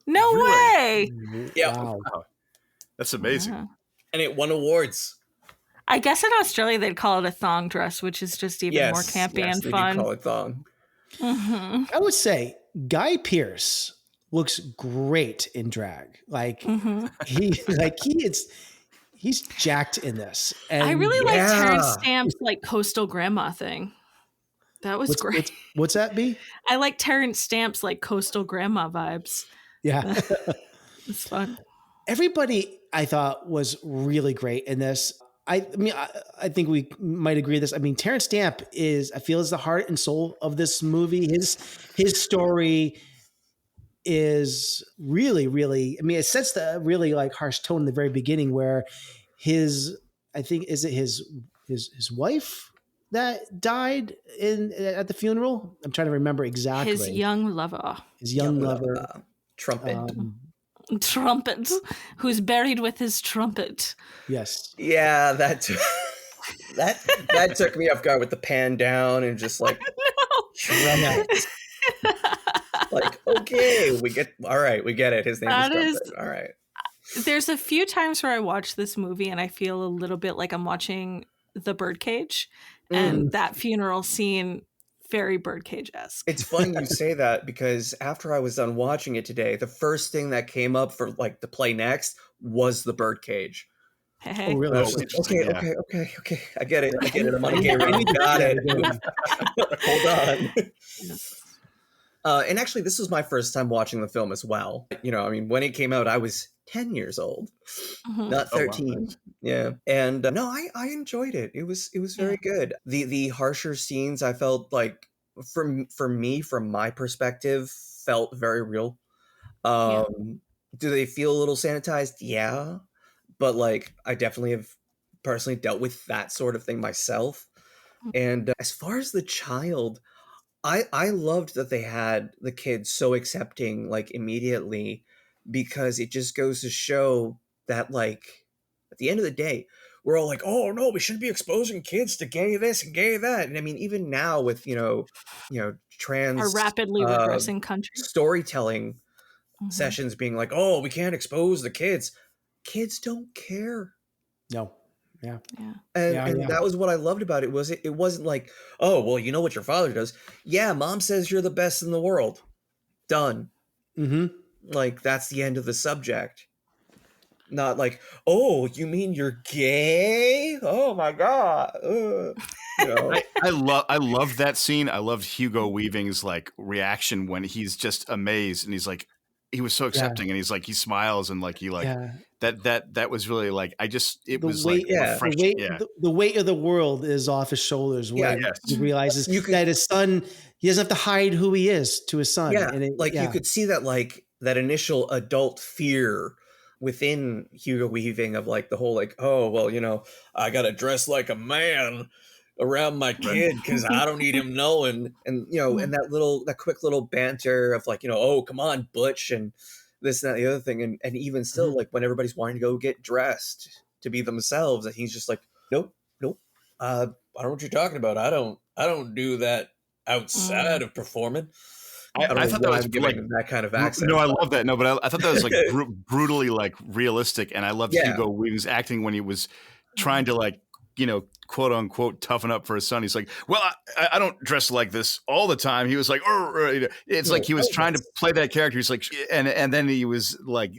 No way. Yeah. Wow. That's amazing. Uh-huh. And it won awards. I guess in Australia they'd call it a thong dress, which is just even more campy and they fun. Do call it thong. Mm-hmm. I would say Guy Pearce looks great in drag. Like he's jacked in this. And I really like Terrence Stamp's like coastal grandma thing. That was great. What's that, B? I like Terrence Stamp's like coastal grandma vibes. Yeah. It's fun. Everybody I thought was really great in this. I think we might agree with this. I mean, Terrence Stamp is the heart and soul of this movie. His story is really, really, I mean, it sets the really like harsh tone in the very beginning where his wife that died at the funeral. I'm trying to remember exactly. His young lover. Trumpet, who's buried with his trumpet. Yes. Yeah, that took me off guard with the pan down and just like trumpet. Like, okay, we get it. His name is Trumpet. All right. There's a few times where I watch this movie and I feel a little bit like I'm watching The Birdcage, and that funeral scene. Very Birdcage-esque. It's funny you say that because after I was done watching it today, the first thing that came up for like to play next was The Birdcage. Hey. Oh, really? Okay. I get it. I'm on game ready. Got it. Hold on. And actually, this was my first time watching the film as well. You know, I mean, when it came out, I was 10 years old, not 13. Oh, wow. Yeah. And no, I enjoyed it. It was very good. The harsher scenes, I felt like for me, from my perspective, felt very real. Do they feel a little sanitized? Yeah. But like, I definitely have personally dealt with that sort of thing myself. And as far as the child, I loved that they had the kids so accepting like immediately, because it just goes to show that like at the end of the day, we're all like, oh no, we shouldn't be exposing kids to gay this and gay that. And I mean, even now with, you know, trans our rapidly regressing country storytelling sessions being like, oh, we can't expose the kids. Kids don't care. No. Yeah. And that was what I loved about it. It wasn't like, oh, well, you know what your father does. Yeah. Mom says you're the best in the world. Done. Mm-hmm. Like, that's the end of the subject. not like, oh, you mean you're gay? Oh my god. You know? I love that scene. I loved Hugo Weaving's like reaction when he's just amazed and he's like, he was so accepting and he's like, he smiles and like he like that was really like it was like refreshing. The weight of the world is off his shoulders when he realizes that his son, he doesn't have to hide who he is to his son. Yeah, and you could see that like that initial adult fear within Hugo Weaving of like the whole like, oh well, you know, I gotta dress like a man around my kid because I don't need him knowing, and you know, and that quick little banter of like, you know, oh come on Butch and this and that, the other thing, and even still like when everybody's wanting to go get dressed to be themselves, and he's just like, nope, I don't know what you're talking about. I don't do that outside of performing. I thought that was like that kind of accent. No, I love that. No, but I thought that was like brutally like realistic, and I loved Hugo Weaving's acting when he was trying to like, you know, quote unquote toughen up for his son. He's like, well, I don't dress like this all the time. He was like, it's like he was trying to play that character. He's like, and then he was like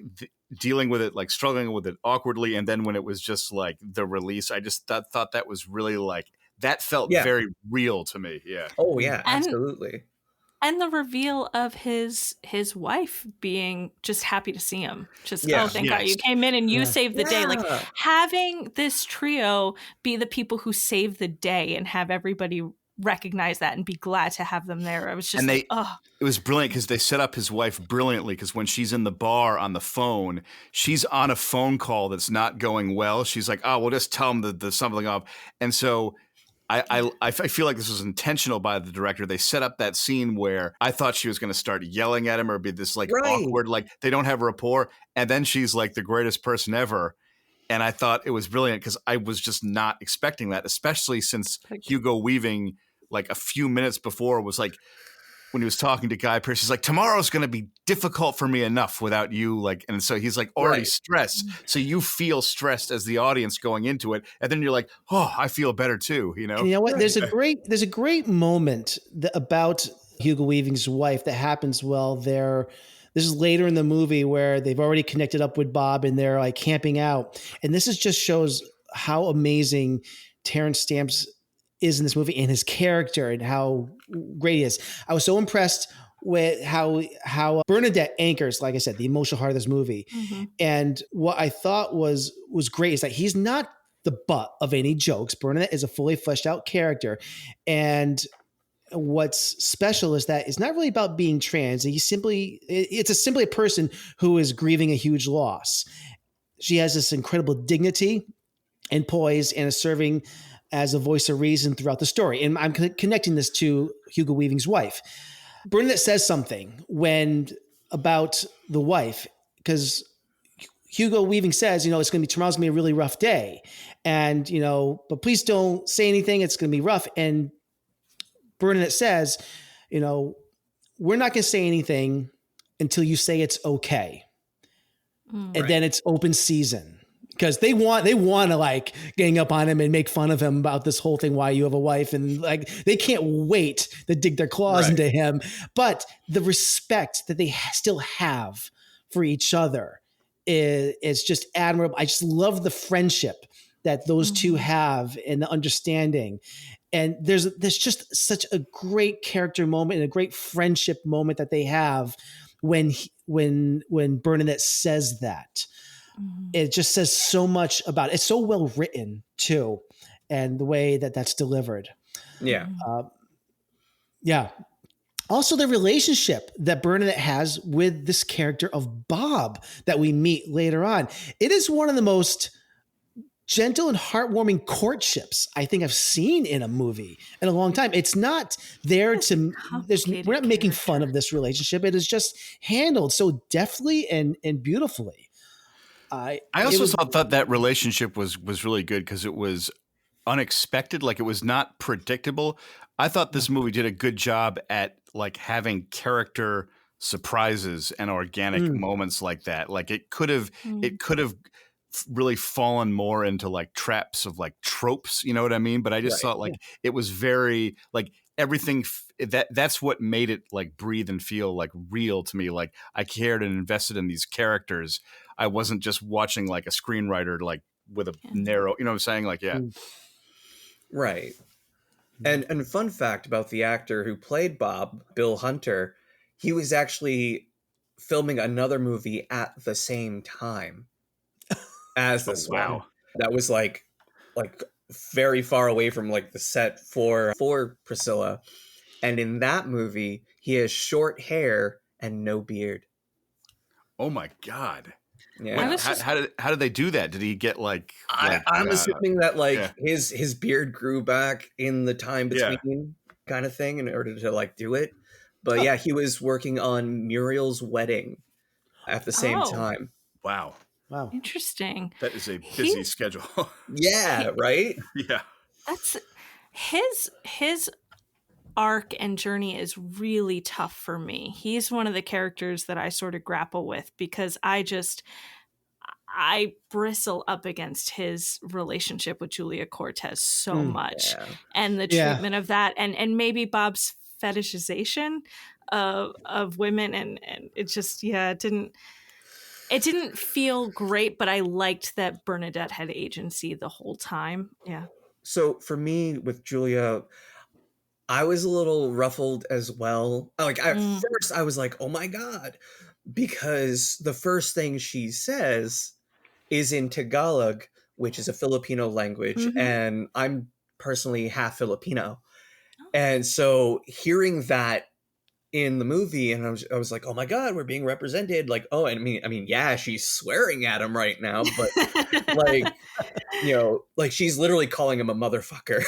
dealing with it, like struggling with it awkwardly. And then when it was just like the release, I just thought that was really like, that felt very real to me. Yeah. Oh yeah, absolutely. And the reveal of his wife being just happy to see him. Just, oh, thank God you came in and you saved the day. Like having this trio be the people who save the day and have everybody recognize that and be glad to have them there. I was just it was brilliant because they set up his wife brilliantly, because when she's in the bar on the phone, she's on a phone call that's not going well. She's like, oh, we'll just tell him that there's something off. And so I feel like this was intentional by the director. They set up that scene where I thought she was going to start yelling at him or be this like awkward, like they don't have rapport. And then she's like the greatest person ever. And I thought it was brilliant because I was just not expecting that, especially since Hugo Weaving, like a few minutes before, was like, when he was talking to Guy Pearce, he's like, tomorrow's going to be difficult for me enough without you. Like, and so he's like already stressed. So you feel stressed as the audience going into it. And then you're like, oh, I feel better too. You know? And you know what? There's a great moment about Hugo Weaving's wife that happens while they're, this is later in the movie where they've already connected up with Bob and they're like camping out. And this is just shows how amazing Terrence Stamps is in this movie and his character and how great he is. I was so impressed with how Bernadette anchors, like I said, the emotional heart of this movie. Mm-hmm. And what I thought was great is that he's not the butt of any jokes. Bernadette is a fully fleshed out character. And what's special is that it's not really about being trans. It's simply a person who is grieving a huge loss. She has this incredible dignity and poise and is serving as a voice of reason throughout the story. And I'm connecting this to Hugo Weaving's wife. Bernadette says something about the wife, because Hugo Weaving says, you know, tomorrow's going to be a really rough day. And, you know, but please don't say anything. It's going to be rough. And Bernadette says, you know, we're not going to say anything until you say it's okay. And then it's open season. Because they want to like gang up on him and make fun of him about this whole thing, why you have a wife, and like they can't wait to dig their claws into him. But the respect that they still have for each other is just admirable. I just love the friendship that those two have and the understanding. And there's just such a great character moment and a great friendship moment that they have when Bernadette says that. It just says so much about it. It's so well written too. And the way that that's delivered. Yeah. Yeah. Also the relationship that Bernadette has with this character of Bob that we meet later on. It is one of the most gentle and heartwarming courtships I think I've seen in a movie in a long time. It's not there we're not making fun of this relationship. It is just handled so deftly and beautifully. I also thought that relationship was really good because it was unexpected. Like it was not predictable. I thought this movie did a good job at like having character surprises and organic moments like that. Like it could have really fallen more into like traps of like tropes, you know what I mean? But I just thought like it was very like everything that's what made it like breathe and feel like real to me. Like I cared and invested in these characters. I wasn't just watching like a screenwriter like with a narrow, you know what I'm saying? Like, yeah. Right. And fun fact about the actor who played Bob, Bill Hunter, he was actually filming another movie at the same time as this one. That was like very far away from like the set for Priscilla. And in that movie, he has short hair and no beard. Oh my God. Yeah. How did they do that? Did he get I'm assuming that his beard grew back in the time between kind of thing in order to like do it. But yeah, he was working on Muriel's wedding at the same time. Wow. Interesting. That is a busy schedule. Yeah, right? Yeah. That's his arc and journey is really tough for me. He's one of the characters that I sort of grapple with because I bristle up against his relationship with Julia Cortez so much. And the treatment of that and maybe Bob's fetishization of women and it just it didn't feel great, but I liked that Bernadette had agency the whole time. Yeah. So for me with Julia, I was a little ruffled as well. Like at first I was like, oh my God, because the first thing she says is in Tagalog, which is a Filipino language. And I'm personally half Filipino. And so hearing that in the movie, and I was like, oh my God, we're being represented. Like, oh, I mean, yeah, she's swearing at him right now, but like, you know, like she's literally calling him a motherfucker.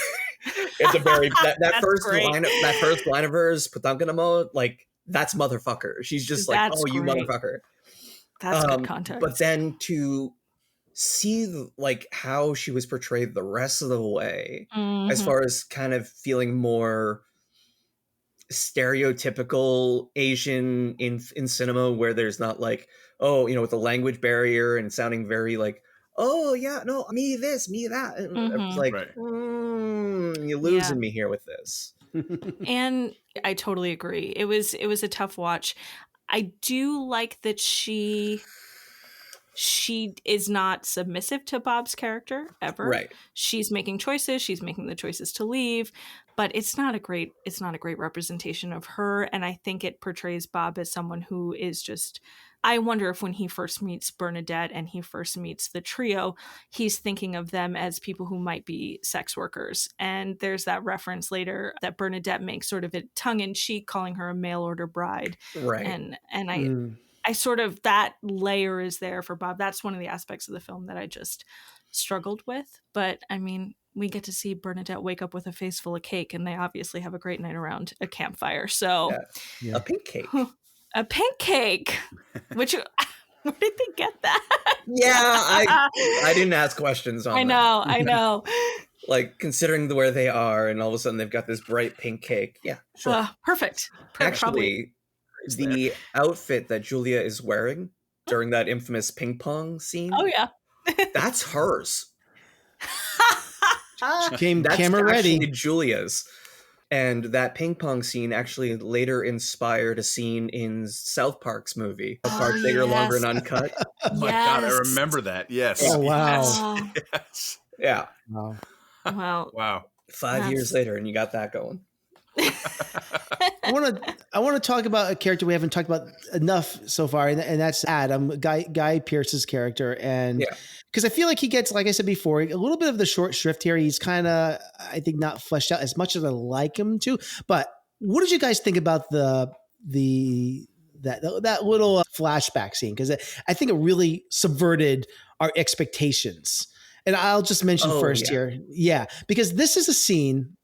It's a very that first line of hers, "Putangana," like that's motherfucker. She's just like, oh, you motherfucker. That's good context. But then to see like how she was portrayed the rest of the way, as far as kind of feeling more stereotypical Asian in cinema, where there's not like, oh, you know, with the language barrier and sounding very like, oh yeah, no, me this, me that. And it's like, you're losing me here with this. And I totally agree. It was a tough watch. I do like that she is not submissive to Bob's character ever. Right. She's making choices. She's making the choices to leave, but it's not a great representation of her. And I think it portrays Bob as someone who is just, I wonder if when he first meets Bernadette and he first meets the trio, he's thinking of them as people who might be sex workers. And there's that reference later that Bernadette makes sort of a tongue in cheek, calling her a mail order bride. Right. And I sort of, that layer is there for Bob. That's one of the aspects of the film that I just struggled with. But I mean, we get to see Bernadette wake up with a face full of cake, and they obviously have a great night around a campfire. So a pink cake. A pink cake, which where did they get that? Yeah, I didn't ask questions on that. I know. Like considering where they are, and all of a sudden they've got this bright pink cake. Yeah, sure. Perfect. Actually, the outfit that Julia is wearing during that infamous ping pong scene. Oh yeah, that's hers. That's camera ready. Julia's. And that ping pong scene actually later inspired a scene in South Park's movie, Apart, Bigger, Longer, and Uncut. Oh my God, I remember that. Yes. Oh, wow. Yes. Yeah. Wow. Wow. 5 years later, and you got that going. I want to talk about a character we haven't talked about enough so far, and that's Adam, Guy Pearce's character. And because I feel like he gets, like I said before, a little bit of the short shrift here. He's kind of, I think, not fleshed out as much as I like him to. But what did you guys think about that little flashback scene? Because I think it really subverted our expectations. And I'll just mention here. Yeah, because this is a scene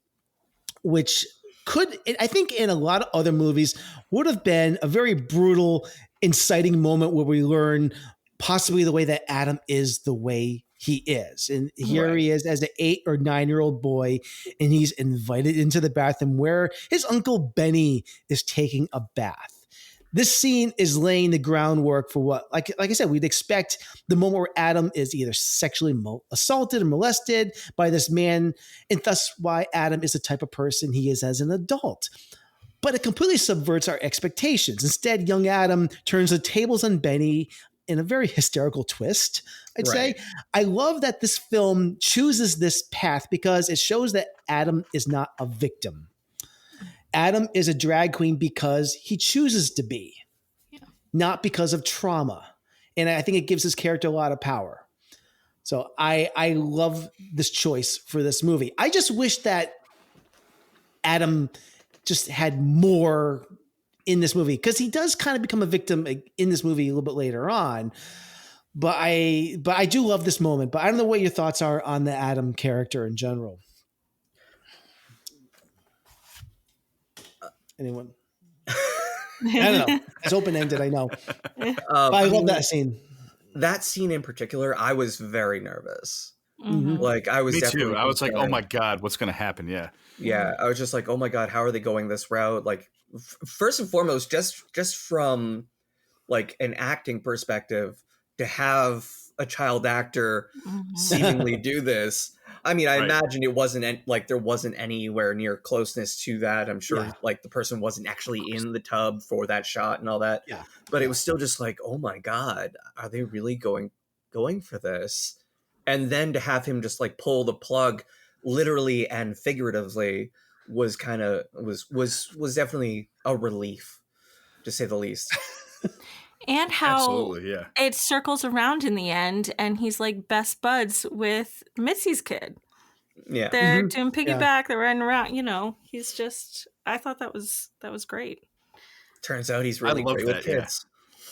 which could, I think in a lot of other movies, would have been a very brutal, inciting moment where we learn possibly the way that Adam is the way he is. And here he is as an 8 or 9-year-old boy, and he's invited into the bathroom where his uncle Benny is taking a bath. This scene is laying the groundwork for what, like I said, we'd expect the moment where Adam is either sexually assaulted or molested by this man, and thus why Adam is the type of person he is as an adult. But it completely subverts our expectations. Instead, young Adam turns the tables on Benny, in a very hysterical twist, I'd say. I love that this film chooses this path because it shows that Adam is not a victim. Adam is a drag queen because he chooses to be, not because of trauma. And I think it gives his character a lot of power. So I love this choice for this movie. I just wish that Adam just had more in this movie, because he does kind of become a victim in this movie a little bit later on. But I do love this moment. But I don't know what your thoughts are on the Adam character in general. Anyone? I don't know. It's open-ended, I know. I love that scene. That scene in particular, I was very nervous. Mm-hmm. Like I was Me definitely too. I was like, concerned. oh my God, what's going to happen? Yeah. Yeah. I was just like, oh my God, how are they going this route? Like first and foremost, just from like an acting perspective, to have a child actor seemingly do this. I mean, I imagine it wasn't like there wasn't anywhere near closeness to that. I'm sure like the person wasn't actually in the tub for that shot and all that. Yeah. But it was still just like, oh my God, are they really going for this? And then to have him just like pull the plug literally and figuratively was kind of was definitely a relief, to say the least. And how Absolutely, yeah. it circles around in the end, and he's like best buds with Mitzi's kid. Yeah, they're doing piggyback. They're running around. You know, he's just. I thought that was great. Turns out he's really great with kids.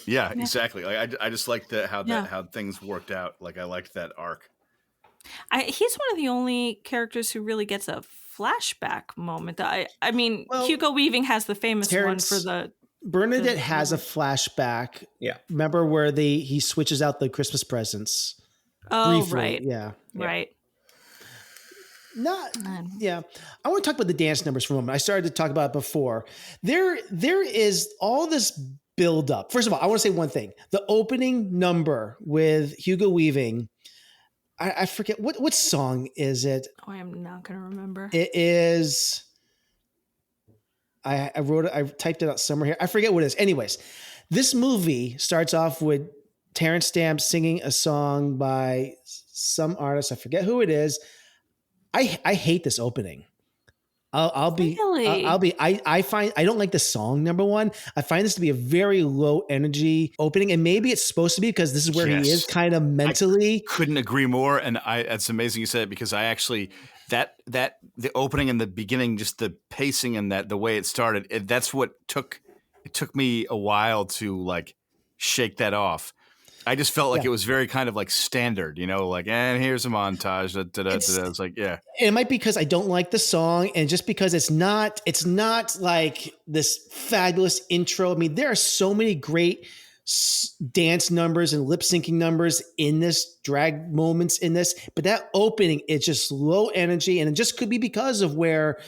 Yeah, exactly. Like, I just liked how things worked out. Like I liked that arc. He's one of the only characters who really gets a flashback moment. I mean, Hugo Weaving has the famous one for the. Bernadette has a flashback. Yeah. Remember where he switches out the Christmas presents? Oh, briefly. right. Yeah. Right. I want to talk about the dance numbers for a moment. I started to talk about it before. There is all this build up. First of all, I want to say one thing. The opening number with Hugo Weaving, I forget what song is it? Oh, I am not going to remember. It is. I typed it out somewhere here. I forget what it is. Anyways, this movie starts off with Terrence Stamp singing a song by some artist. I forget who it is. I hate this opening. I find I don't like the song, number one. I find this to be a very low energy opening, and maybe it's supposed to be because this is where he is kind of mentally. I couldn't agree more, and it's amazing you said it, because I actually that the opening and the beginning, just the pacing and the way it started, that's what took me a while to like shake that off. I just felt like it was very kind of like standard, you know, like, and here's a montage. It's like, yeah. And it might be because I don't like the song, and just because it's not like this fabulous intro. I mean, there are so many great dance numbers and lip syncing numbers in this, drag moments in this, but that opening, it's just low energy, and it just could be because of where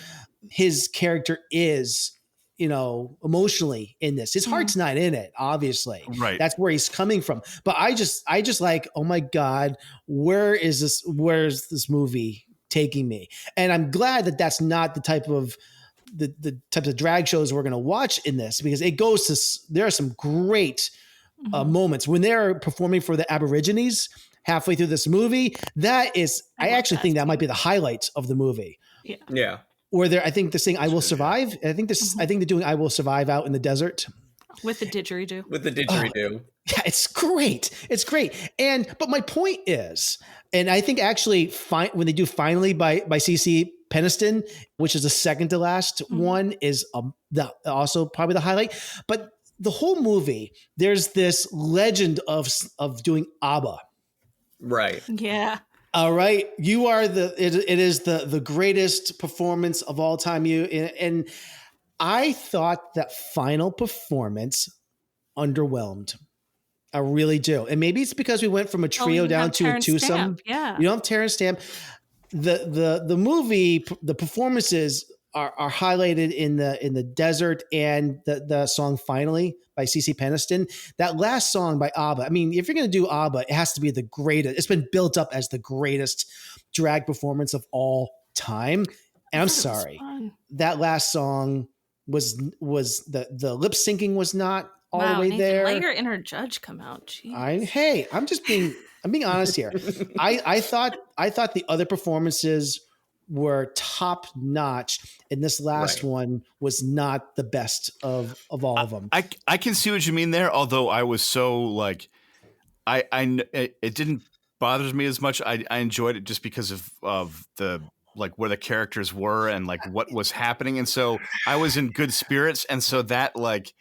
his character is, you know, emotionally in this. His heart's not in it, obviously. Right. That's where he's coming from. But I just like, oh my God, where's this movie taking me? And I'm glad that that's not the type of the types of drag shows we're going to watch in this, because it goes to, there are some great moments when they're performing for the Aborigines halfway through this movie. That is, I actually think that might be the highlight of the movie. Yeah. Yeah. Or I think they're saying "I will survive." I think they're doing "I will survive" out in the desert with the didgeridoo. With the didgeridoo. Yeah, it's great. It's great. But my point is, and I think actually, when they do "Finally" by CC Peniston, which is the second to last one, is also probably the highlight. But the whole movie, there's this legend of doing ABBA. Right. Yeah. All right. You are it is the greatest performance of all time. And I thought that final performance underwhelmed. I really do. And maybe it's because we went from a trio down to a twosome. Stamp. Yeah. You don't have Terrence Stamp. The movie, the performances are highlighted in the desert, and the song "Finally" by CC Peniston. That last song by ABBA. I mean, if you're going to do ABBA, it has to be the greatest. It's been built up as the greatest drag performance of all time. And I'm sorry, that last song was the lip syncing was not all the way Nathan, there. let your inner judge come out. Jeez. I'm being honest here. I thought the other performances were top notch, and this last one was not the best of all of them. I can see what you mean there. Although I was so like, it didn't bother me as much. I enjoyed it just because of the like where the characters were and like what was happening, and so I was in good spirits, and so that like.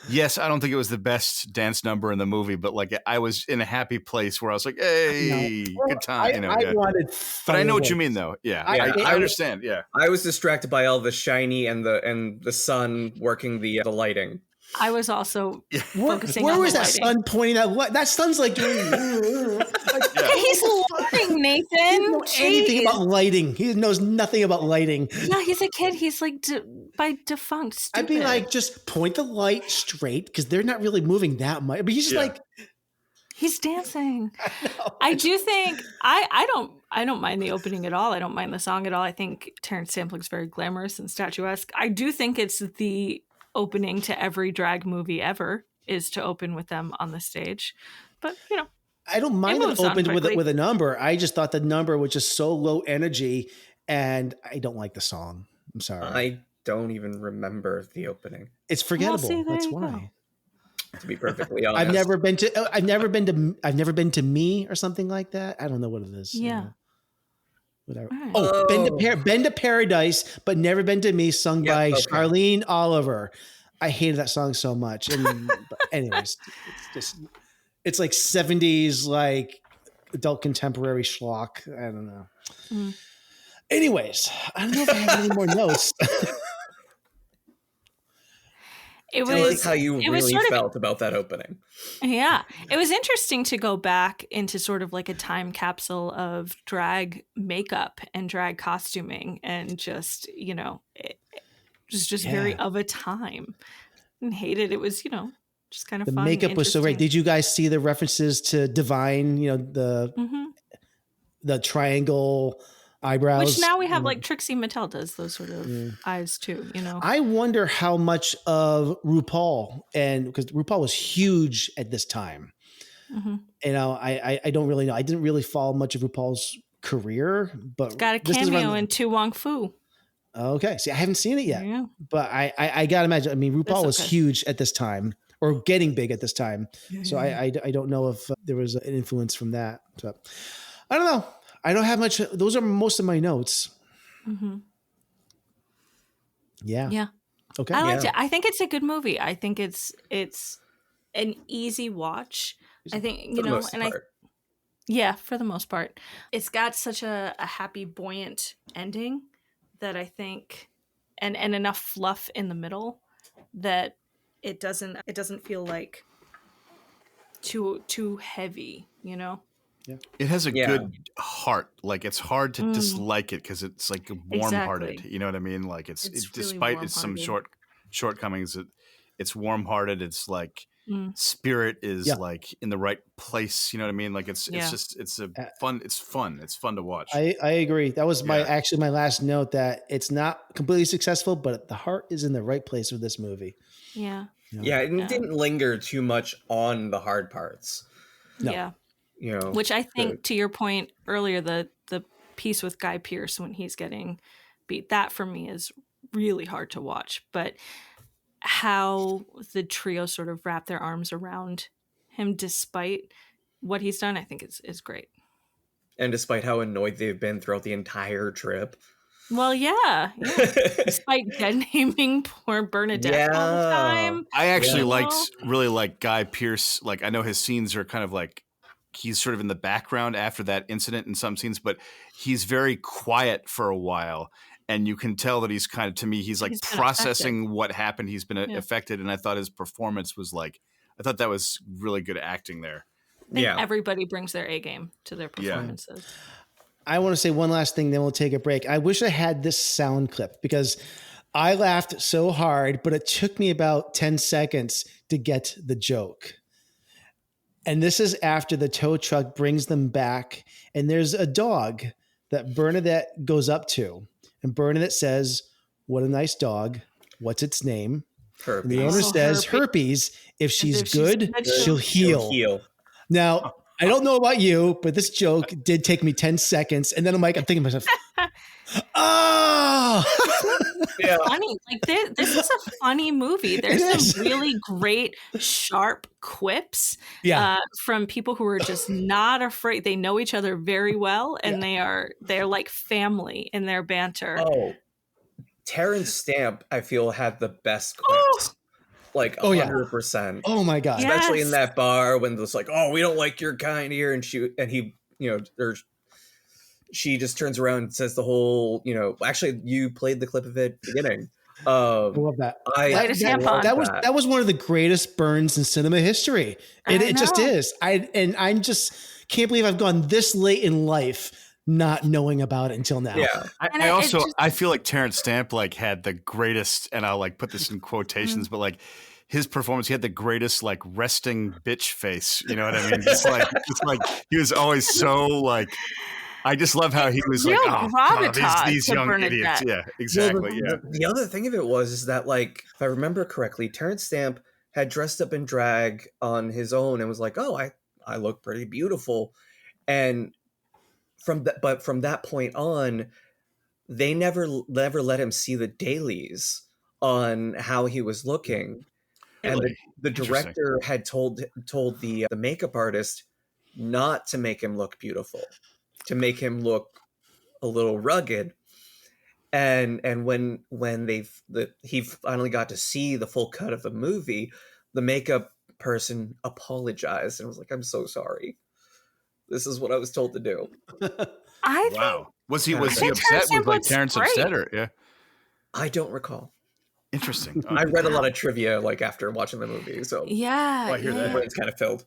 Yes, I don't think it was the best dance number in the movie, but like I was in a happy place where I was like, "Hey, good time!" I wanted, but I know what you mean, though. Yeah, I understand. Yeah, I was distracted by all the shiny and the sun working the lighting. I was also focusing. Where on was the that lighting. sun pointing at? What that sun's like doing? He's learning, Nathan. He doesn't know anything about lighting. He knows nothing about lighting. Yeah, he's a kid. He's like by defunct. Stupid. I'd be like, just point the light straight because they're not really moving that much. But he's just like, he's dancing. I do think I don't mind the opening at all. I don't mind the song at all. I think Terrence Stamp looks very glamorous and statuesque. I do think it's the opening to every drag movie ever is to open with them on the stage. But I don't mind that it opened with a number. I just thought the number was just so low energy, and I don't like the song. I'm sorry. I don't even remember the opening. It's forgettable. That's why. To be perfectly honest, I've never been to Me or something like that. I don't know what it is. Yeah. Whatever. Oh, Been to Paradise, but Never Been to Me, sung by Charlene Oliver. I hated that song so much. And but anyways, it's like 70s like adult contemporary schlock. I don't know. Anyways, I don't know if I have any more notes. It Tell was us how you really felt about that opening. Yeah. It was interesting to go back into sort of like a time capsule of drag makeup and drag costuming and just, it was just very of a time. And hated it. Was, just kind of fun. The makeup was so great. Did you guys see the references to Divine, the triangle eyebrows? Which now we have like Trixie Mattel does those sort of eyes too, I wonder how much of RuPaul, and because RuPaul was huge at this time, I don't really know. I didn't really follow much of RuPaul's career, but it's got a cameo in Tu Wong Fu. Okay. See, I haven't seen it yet, but I gotta imagine. I mean, RuPaul was huge at this time, or getting big at this time. So I don't know if there was an influence from that. So I don't know. I don't have much. Those are most of my notes. Yeah. Yeah. Okay. I liked it. I think it's a good movie. I think it's an easy watch. I think, for the most part, it's got such a happy, buoyant ending that I think, and enough fluff in the middle that it doesn't feel like too heavy, Yeah. It has a good heart. Like it's hard to dislike it because it's like warm-hearted. Exactly. You know what I mean? Like it's really despite its some shortcomings, it's warm-hearted. It's like spirit is like in the right place. You know what I mean? Like it's fun. It's fun. It's fun to watch. I agree. That was my last note, that it's not completely successful, but the heart is in the right place with this movie. Yeah. Yeah. It didn't linger too much on the hard parts. No. Yeah. Which I think, to your point earlier, the piece with Guy Pearce when he's getting beat, that for me is really hard to watch. But how the trio sort of wrap their arms around him despite what he's done, I think is great. And despite how annoyed they've been throughout the entire trip. Well, yeah. Despite dead naming poor Bernadette all the time. I actually really like Guy Pearce. Like I know his scenes are kind of like, he's sort of in the background after that incident in some scenes, but he's very quiet for a while. And you can tell that he's kind of, to me, he's like processing what happened. He's been affected. And I thought his performance was I thought that was really good acting there. I think everybody brings their A game to their performances. Yeah. I want to say one last thing, then we'll take a break. I wish I had this sound clip because I laughed so hard, but it took me about 10 seconds to get the joke. And this is after the tow truck brings them back, and there's a dog that Bernadette goes up to. And Bernadette says, "What a nice dog. What's its name?" And the owner says, herpes, if she's good, she'll heal. Now, I don't know about you, but this joke did take me 10 seconds. And then I'm thinking to myself, yeah. Funny. Like this is a funny movie. There's some really great, sharp quips from people who are just not afraid. They know each other very well, and they're like family in their banter. Oh, Terrence Stamp, I feel, had the best quips. Like 100%. Oh my God. Especially in that bar when it's like, oh, we don't like your kind here. And he, she just turns around and says the whole, actually you played the clip of it at the beginning. I love that. That was one of the greatest burns in cinema history. It just is. I just can't believe I've gone this late in life not knowing about it until now. Yeah. I feel like Terrence Stamp had the greatest, and I'll put this in quotations, but his performance, he had the greatest resting bitch face. You know what I mean? Just like he was always so I just love how he was these young idiots. Yeah, exactly. Well, the other thing of it is that if I remember correctly, Terrence Stamp had dressed up in drag on his own and was like, oh, I look pretty beautiful. And from that point on, they never let him see the dailies on how he was looking. Really? And the director had told the makeup artist not to make him look beautiful, to make him look a little rugged. And when he finally got to see the full cut of the movie, the makeup person apologized and was like, I'm so sorry. This is what I was told to do. Was he upset? Was Terrence upset or yeah? I don't recall. Interesting. I read a lot of trivia after watching the movie, so I hear that brain's kind of filled.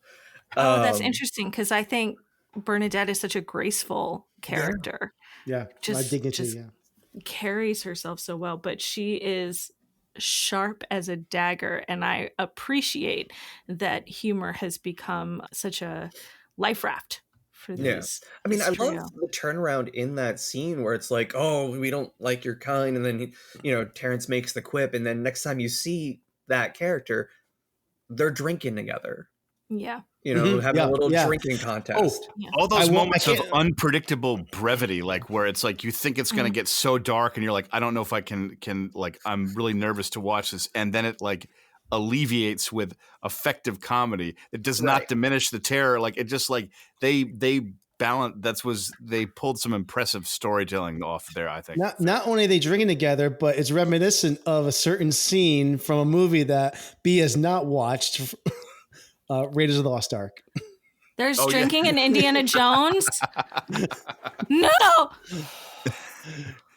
Oh, that's interesting because I think Bernadette is such a graceful character. Yeah, just carries herself so well, but she is sharp as a dagger, and I appreciate that humor has become such a life raft for these. I mean, I love the turnaround in that scene where it's like, oh, we don't like your kind, and then Terrence makes the quip, and then next time you see that character, they're drinking together. Yeah. Having a little drinking contest. All those moments of unpredictable brevity, where it's you think it's going to get so dark and you're like, I don't know if I can I'm really nervous to watch this. And then it alleviates with effective comedy. It does not diminish the terror. It just they balance. They pulled some impressive storytelling off there, I think. Not only are they drinking together, but it's reminiscent of a certain scene from a movie that B has not watched. Raiders of the Lost Ark. There's drinking in Indiana Jones. No.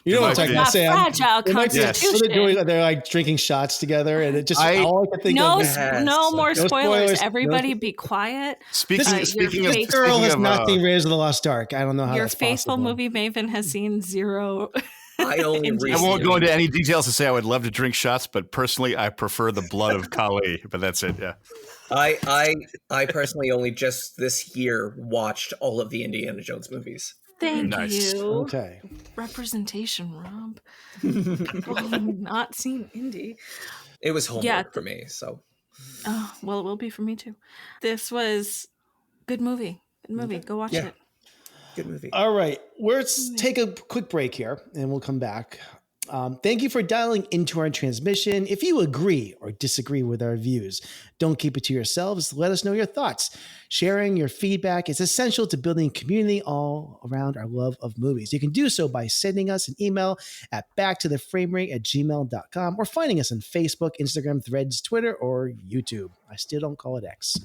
You know what I'm talking about, Sam? Fragile constitution. They're drinking shots together, and it just all I can think of is no more spoilers. Everybody, be quiet. Speaking of, girl has not seen Raiders of the Lost Ark. I don't know how your that's faithful possible. movie maven has seen zero. I won't go into any details to say I would love to drink shots, but personally, I prefer the blood of Kali. But that's it. Yeah. I personally only just this year watched all of the Indiana Jones movies. Thank you. Okay. Representation, Rob. Not seen Indy. It was homework for me, so. Oh, well, it will be for me too. This was good movie. Good movie. Go watch it. Good movie. All right. Let's take a quick break here and we'll come back. Thank you for dialing into our transmission. If you agree or disagree with our views, don't keep it to yourselves. Let us know your thoughts. Sharing your feedback is essential to building community all around our love of movies. You can do so by sending us an email at backtotheframerate@gmail.com or finding us on Facebook, Instagram, Threads, Twitter, or YouTube. I still don't call it X.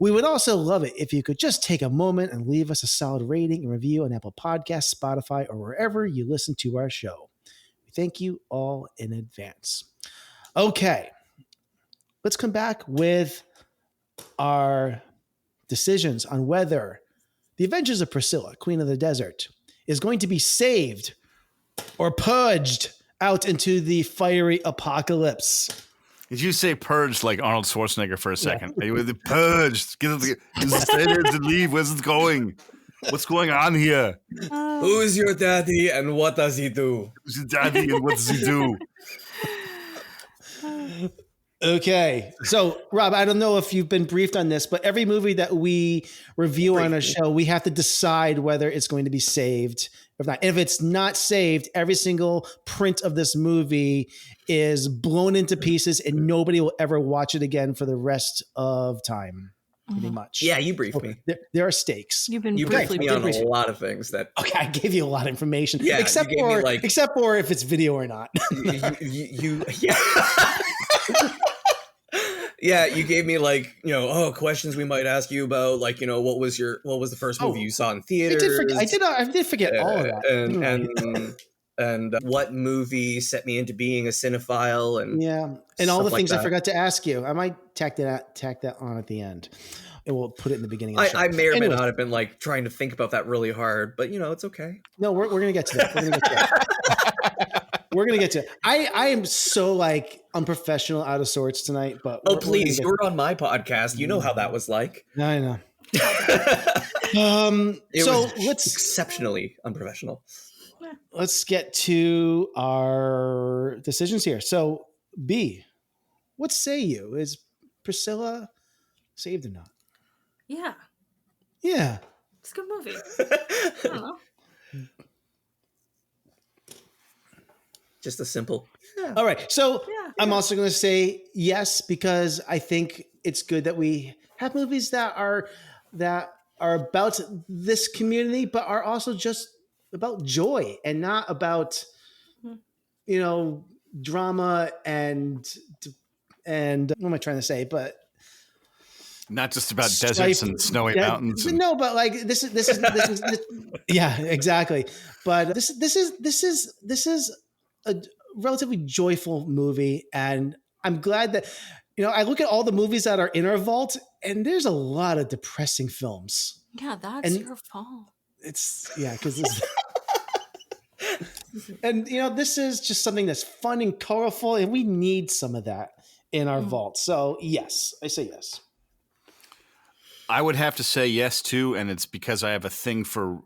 We would also love it if you could just take a moment and leave us a solid rating and review on Apple Podcasts, Spotify, or wherever you listen to our show. Thank you all in advance. Okay, let's come back with our decisions on whether the Adventures of Priscilla, Queen of the Desert, is going to be saved or purged out into the fiery apocalypse. Did you say purged like Arnold Schwarzenegger for a second? Yeah. Are you with the purged? Get to leave. Where's it going? What's going on here? Who is your daddy and what does he do? Who's your daddy and what does he do? Okay. So, Rob, I don't know if you've been briefed on this, but every movie that we review on our show, we have to decide whether it's going to be saved. If it's not saved, every single print of this movie is blown into pieces and nobody will ever watch it again for the rest of time. Pretty much. Yeah, you briefed me. There are stakes. You've been briefed me on a lot of things that. Okay, I gave you a lot of information. Yeah, except for if it's video or not. Yeah, you gave me questions we might ask you about, what was the first movie you saw in theaters? I did forget all of that. And what movie set me into being a cinephile and all the things I forgot to ask you. I might tack that on at the end. And we'll put it in the beginning of the show. I may or may not have been trying to think about that really hard, but it's okay. No, we're gonna get to that. We're gonna get to it. I am so unprofessional, out of sorts tonight. But please, you're on my podcast. You know how that was like. I know. It was exceptionally unprofessional. Let's get to our decisions here. So, B, what say you? Is Priscilla saved or not? Yeah. Yeah. It's a good movie. I don't know. Just a simple. Yeah. All right. So I'm also going to say yes, because I think it's good that we have movies that are about this community, but are also just about joy and not about, drama and what am I trying to say? But not just about deserts and snowy mountains. No, but this is yeah, exactly. But this is a relatively joyful movie, and I'm glad that I look at all the movies that are in our vault, and there's a lot of depressing films. Yeah, that's your fault. It's because and this is just something that's fun and colorful, and we need some of that in our vault. So yes, I say yes. I would have to say yes too, and it's because I have a thing for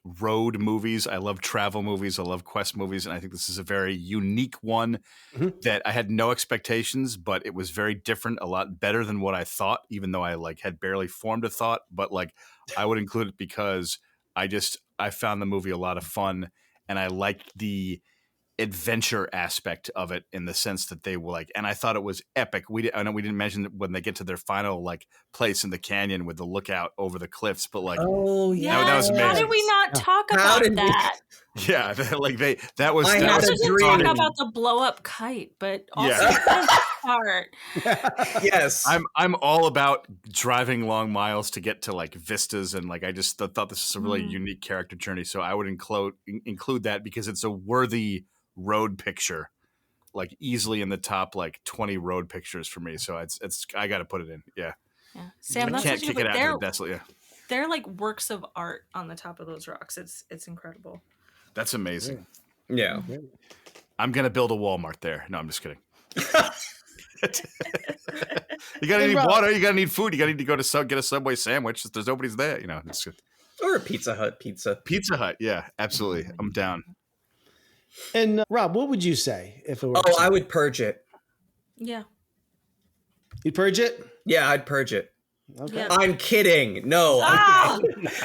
road movies. I love travel movies. I love quest movies, and I think this is a very unique one that I had no expectations, but it was very different, a lot better than what I thought, even though I had barely formed a thought. But I would include it because I found the movie a lot of fun, and I liked the adventure aspect of it in the sense that they were and I thought it was epic. I know we didn't mention that when they get to their final place in the canyon with the lookout over the cliffs, but that was amazing. How did we not talk about that? Yeah, that was. I had also didn't talk about the blow up kite, but also this part. Yes, I'm all about driving long miles to get to vistas, and I just thought this was a really unique character journey. So I would include that because it's a worthy road picture, easily in the top 20 road pictures for me. So it's I got to put it in. Yeah. Sam, I can't kick it out to the desolate. Yeah. They're works of art on the top of those rocks. It's incredible. That's amazing. Yeah. I'm gonna build a Walmart there. No, I'm just kidding. You gotta need water. You gotta need food. You gotta need to go to get a Subway sandwich. There's nobody's there. It's good. Or a Pizza Hut pizza. Pizza Hut. Yeah, absolutely. I'm down. And Rob, what would you say if it were? Oh, I would purge it. Yeah. You'd purge it? Yeah, I'd purge it. Okay. Yeah. I'm kidding. No,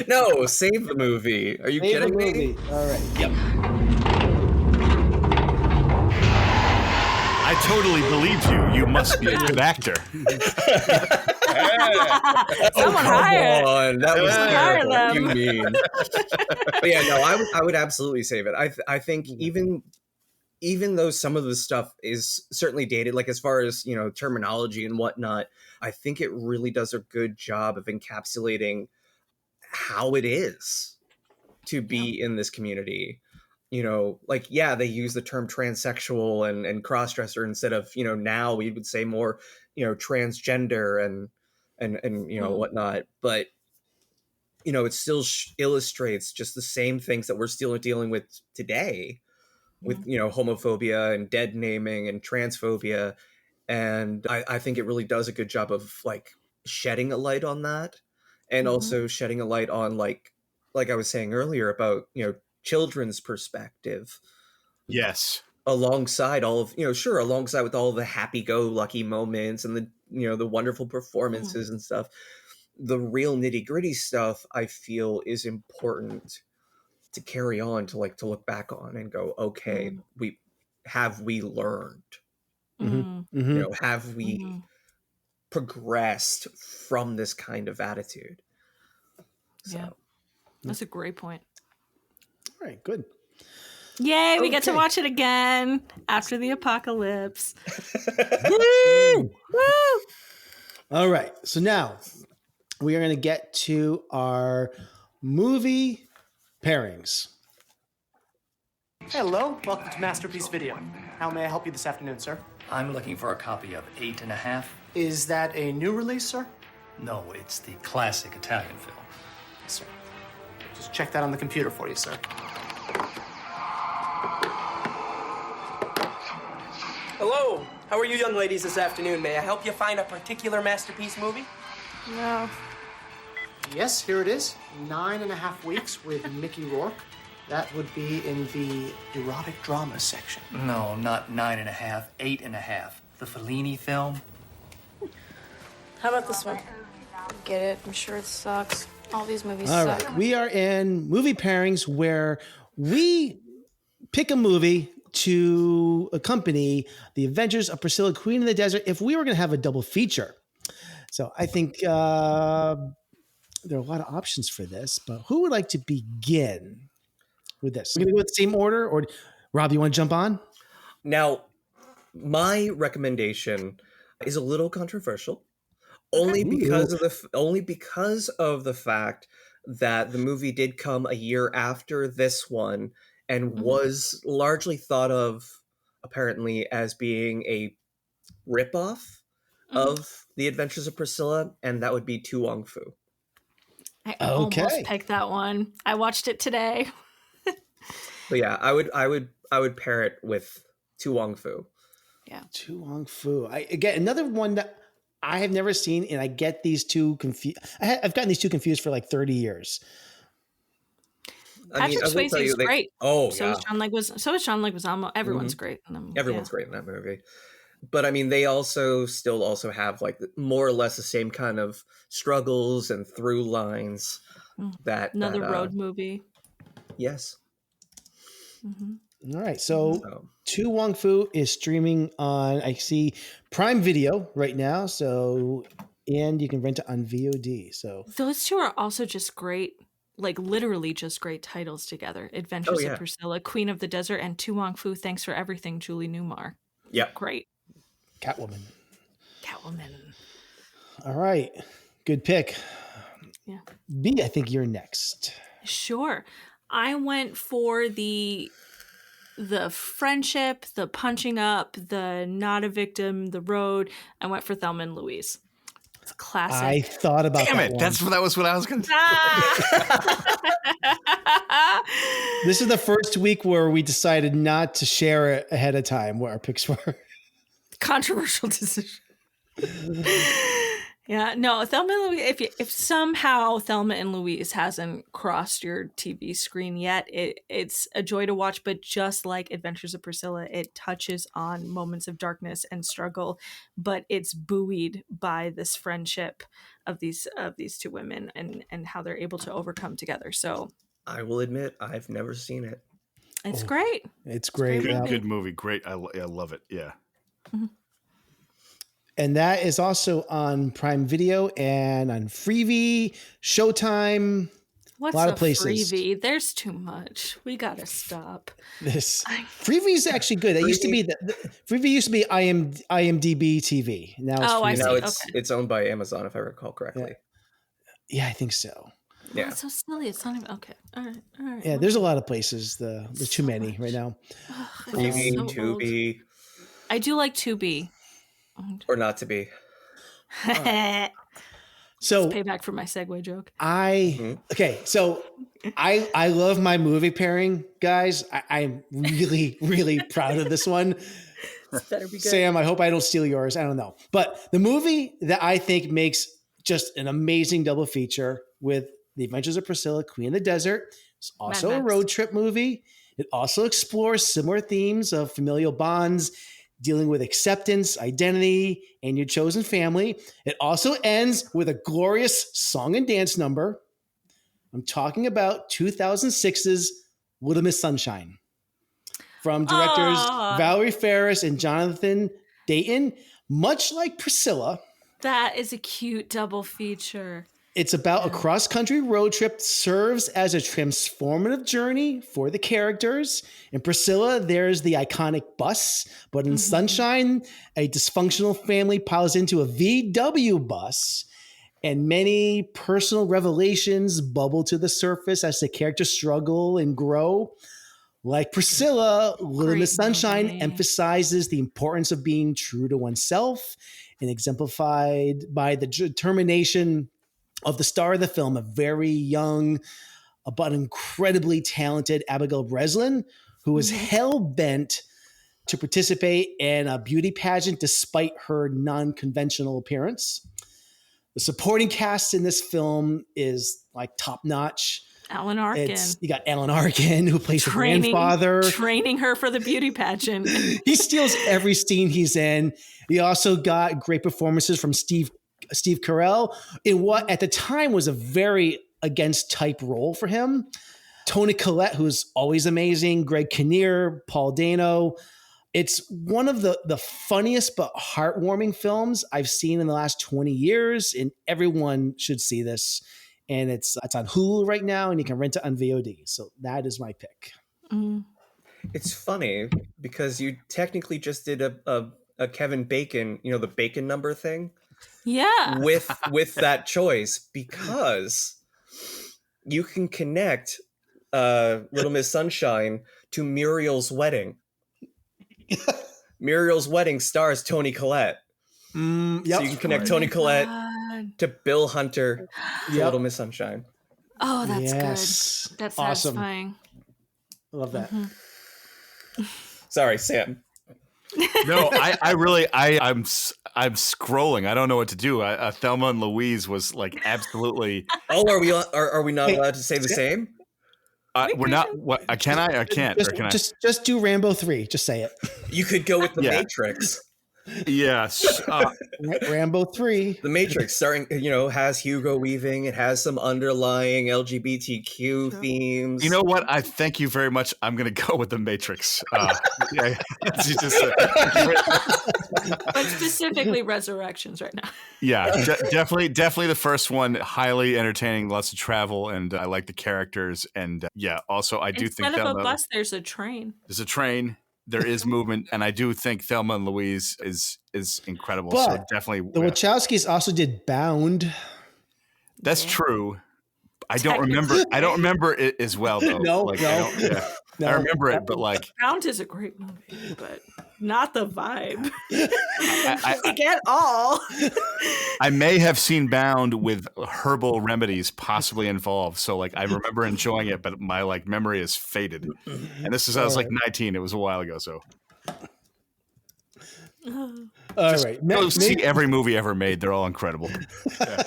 no, save the movie. Are you kidding me? All right. Yep. I totally believed you. You must be a good actor. Someone hire on. That was what you mean. But yeah, no, I would absolutely save it. I think even though some of the stuff is certainly dated, as far as terminology and whatnot, I think it really does a good job of encapsulating how it is to be in this community. They use the term transsexual and crossdresser instead of, now we would say more, transgender and whatnot. But, it still illustrates just the same things that we're still dealing with today with, homophobia and dead naming and transphobia. And I think it really does a good job of shedding a light on that, and also shedding a light on like I was saying earlier about, children's perspective. Yes. alongside all of, alongside with all the happy-go-lucky moments and the wonderful performances and stuff, the real nitty-gritty stuff I feel is important to carry on, to look back on and go, okay, we learned? Have we progressed from this kind of attitude? So. Yeah, that's a great point. All right, good. Yay, we get to watch it again after the apocalypse. Woo! Woo! All right, so now we are going to get to our movie pairings. Hello, welcome to Masterpiece Video. How may I help you this afternoon, sir? I'm looking for a copy of 8½. Is that a new release, sir? No, it's the classic Italian film. Yes, sir. Just check that on the computer for you, sir. Hello, how are you young ladies this afternoon? May I help you find a particular masterpiece movie? No. Yes, here it is. 9.5 Weeks with Mickey Rourke. That would be in the erotic drama section. No, not 9½, 8½. The Fellini film. How about this one? Get it? I'm sure it sucks. All these movies All suck. right, we are in movie pairings where we pick a movie to accompany the Adventures of Priscilla, Queen of the Desert, if we were going to have a double feature. So I think there are a lot of options for this, but who would like to begin with this? We're going to go with the same order, or Rob, you want to jump on? Now, my recommendation is a little controversial, only because of the fact that the movie did come a year after this one and was largely thought of, apparently, as being a ripoff of The Adventures of Priscilla, and that would be Tu Wong Fu. I almost picked that one. I watched it today. But yeah, I would pair it with Tu Wong Fu. Yeah, Tu Wong Fu. Again, another one that I have never seen, and I get these two confused. I've gotten these two confused for like 30 years. Patrick Swayze is great. Oh, so yeah. is John Leguizamo. Everyone's great in them. Everyone's great in that movie. But I mean, they also have like more or less the same kind of struggles and through lines. Another road movie. Yes. All right. So Tu Wong Fu is streaming on, I see, Prime Video right now. So, and you can rent it on VOD. So those two are also just great, like literally just great titles together. Adventures of Priscilla, Queen of the Desert, and Tu Wong Fu, Thanks for Everything, Julie Newmar. Yeah. Great. Catwoman. All right. Good pick. Yeah. B, I think you're next. Sure. I went for the friendship, the punching up, the not a victim, the road. I went for Thelma and Louise. It's a classic. I thought about Damn that it. one. That was what I was going to say. This is the first week where we decided not to share it ahead of time what our picks were. Controversial decision. Yeah, no, Thelma and Louise, if somehow Thelma and Louise hasn't crossed your TV screen yet, it's a joy to watch, but just like Adventures of Priscilla, it touches on moments of darkness and struggle, but it's buoyed by this friendship of these two women and how they're able to overcome together. So I will admit, I've never seen it. It's great. It's great. Good movie. Great. I love it. Yeah. Mm-hmm. And that is also on Prime Video and on Freevee, Showtime, What's a lot of places. Freevee? There's too much. We gotta stop. Freevee is actually good. It used to be Freevee used to be IMDb TV. Now it's owned by Amazon, if I recall correctly. Yeah, I think so. Yeah, it's so silly. It's not even okay. All right. Yeah, there's a lot of places. There's too many right now. Freevee, Tubi. I do like Tubi. Or not to be. So payback for my segue joke. So I love my movie pairing, guys. I'm really, really proud of this one. This better be good. Sam, I hope I don't steal yours. I don't know. But the movie that I think makes just an amazing double feature with The Adventures of Priscilla, Queen of the Desert. It's also a road trip movie. It also explores similar themes of familial bonds, dealing with acceptance, identity, and your chosen family. It also ends with a glorious song and dance number. I'm talking about 2006's Little Miss Sunshine from directors Valerie Faris and Jonathan Dayton. Much like Priscilla, that is a cute double feature. It's about a cross-country road trip, serves as a transformative journey for the characters. In Priscilla, there's the iconic bus, but in Sunshine, a dysfunctional family piles into a VW bus, and many personal revelations bubble to the surface as the characters struggle and grow. Like Priscilla, Little Miss Sunshine emphasizes the importance of being true to oneself and exemplified by the determination of the star of the film, a very young but incredibly talented Abigail Breslin, who was hell-bent to participate in a beauty pageant despite her non-conventional appearance. The supporting cast in this film is like top-notch. Alan Arkin. You got Alan Arkin, who plays the grandfather. Training her for the beauty pageant. He steals every scene he's in. You also got great performances from Steve Carell in what at the time was a very against type role for him. Toni Collette, who's always amazing. Greg Kinnear, Paul Dano. It's one of the funniest but heartwarming films I've seen in the last 20 years, and everyone should see this. And it's on Hulu right now, and you can rent it on VOD. So that is my pick. It's funny because you technically just did a Kevin Bacon, the Bacon number thing. Yeah. With that choice, because you can connect Little Miss Sunshine to Muriel's Wedding. Muriel's Wedding stars Toni Collette. So you can connect Toni Collette to Bill Hunter to Little Miss Sunshine. Oh, that's good. That's awesome. Satisfying. I love that. Sorry, Sam. No, I'm scrolling. I don't know what to do. Thelma and Louise was like absolutely. Oh, are we not allowed to say the same? We're not. What? Can I? I can't. Just do Rambo 3. Just say it. You could go with the Matrix. Yes. Rambo 3. The Matrix, starring, has Hugo Weaving. It has some underlying LGBTQ themes. You know what? I thank you very much. I'm going to go with the Matrix. But specifically Resurrections right now. Yeah, definitely the first one. Highly entertaining, lots of travel, and I like the characters. And also I do think instead of a bus, there's a train. There's a train. There is movement, and I do think Thelma and Louise is incredible. But so definitely, the Wachowskis also did Bound. That's true. I don't remember it as well though. No. I remember it, but like Bound is a great movie, but not the vibe. At all. I may have seen Bound with herbal remedies possibly involved, so like I remember enjoying it, but my like memory is faded. And I was like 19. It was a while ago, so. All right. Go see every movie ever made. They're all incredible. Yeah.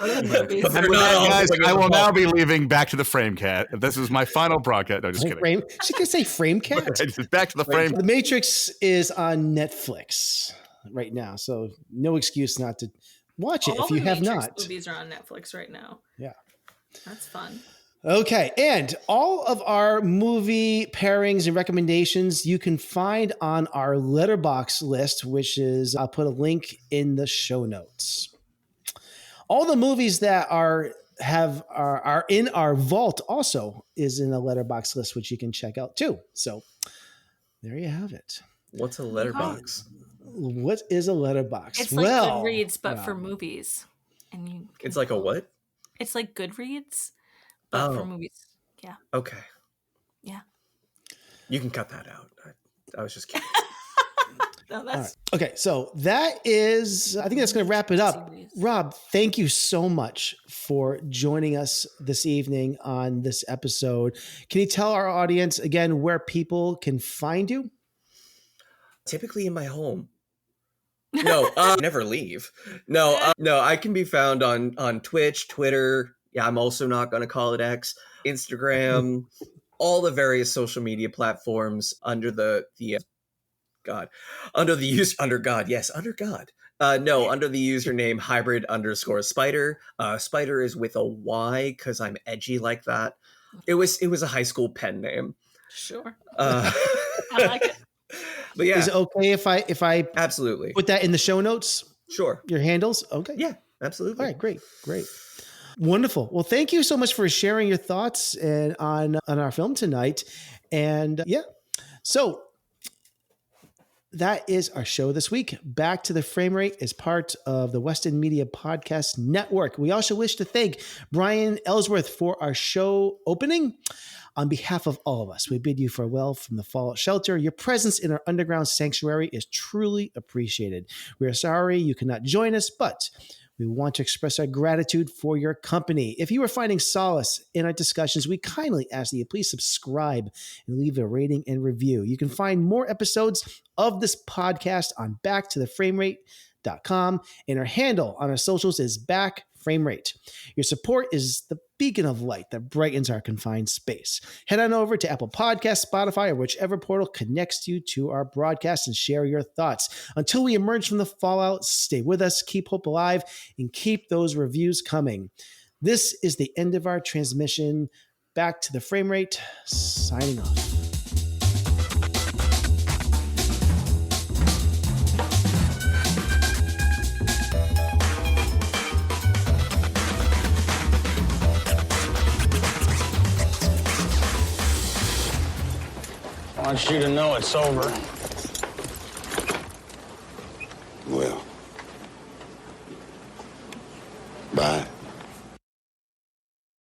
And with that, guys, I will now be leaving Back to the Frame Cat. This is my final broadcast. No, just kidding. She could say Frame Cat. Back to the Frame. The Matrix is on Netflix right now, so no excuse not to watch it if you have not. Movies are on Netflix right now. Yeah. That's fun. Okay, and all of our movie pairings and recommendations you can find on our Letterboxd list, which is, I'll put a link in the show notes. All the movies that are in our vault also is in a Letterboxd list, which you can check out too. So there you have it. What's a letterbox? What is a letterbox? It's like Goodreads, but for movies. And it's like a what? It's like Goodreads. But for movies. Yeah. Okay. Yeah. You can cut that out. I was just kidding. No, that's... Right. Okay, so that is, I think that's going to wrap it up. Rob, thank you so much for joining us this evening on this episode. Can you tell our audience again where people can find you? Typically in my home. No, never leave. No, I can be found on Twitch, Twitter. Yeah, I'm also not going to call it X, Instagram, all the various social media platforms under the username hybrid_spider. Spider is with a Y because I'm edgy like that. It was a high school pen name. Sure. I like it. But yeah. Is it okay if I absolutely put that in the show notes? Sure. Your handles? Okay. Yeah, absolutely. All right, great. Wonderful. Well, thank you so much for sharing your thoughts and on our film tonight. And so that is our show this week. Back to the Frame Rate is part of the Weston Media Podcast Network. We also wish to thank Brian Ellsworth for our show opening. On behalf of all of us, we bid you farewell from the fallout shelter. Your presence in our underground sanctuary is truly appreciated. We are sorry you cannot join us, but we want to express our gratitude for your company. If you are finding solace in our discussions, we kindly ask that you please subscribe and leave a rating and review. You can find more episodes of this podcast on backtotheframerate.com, and our handle on our socials is backframerate. Your support is the beacon of light that brightens our confined space. Head on over to Apple Podcasts, Spotify, or whichever portal connects you to our broadcast and share your thoughts. Until we emerge from the fallout, stay with us, keep hope alive, and keep those reviews coming. This is the end of our transmission. Back to the Frame Rate, signing off. I want you to know it's over. Well, bye.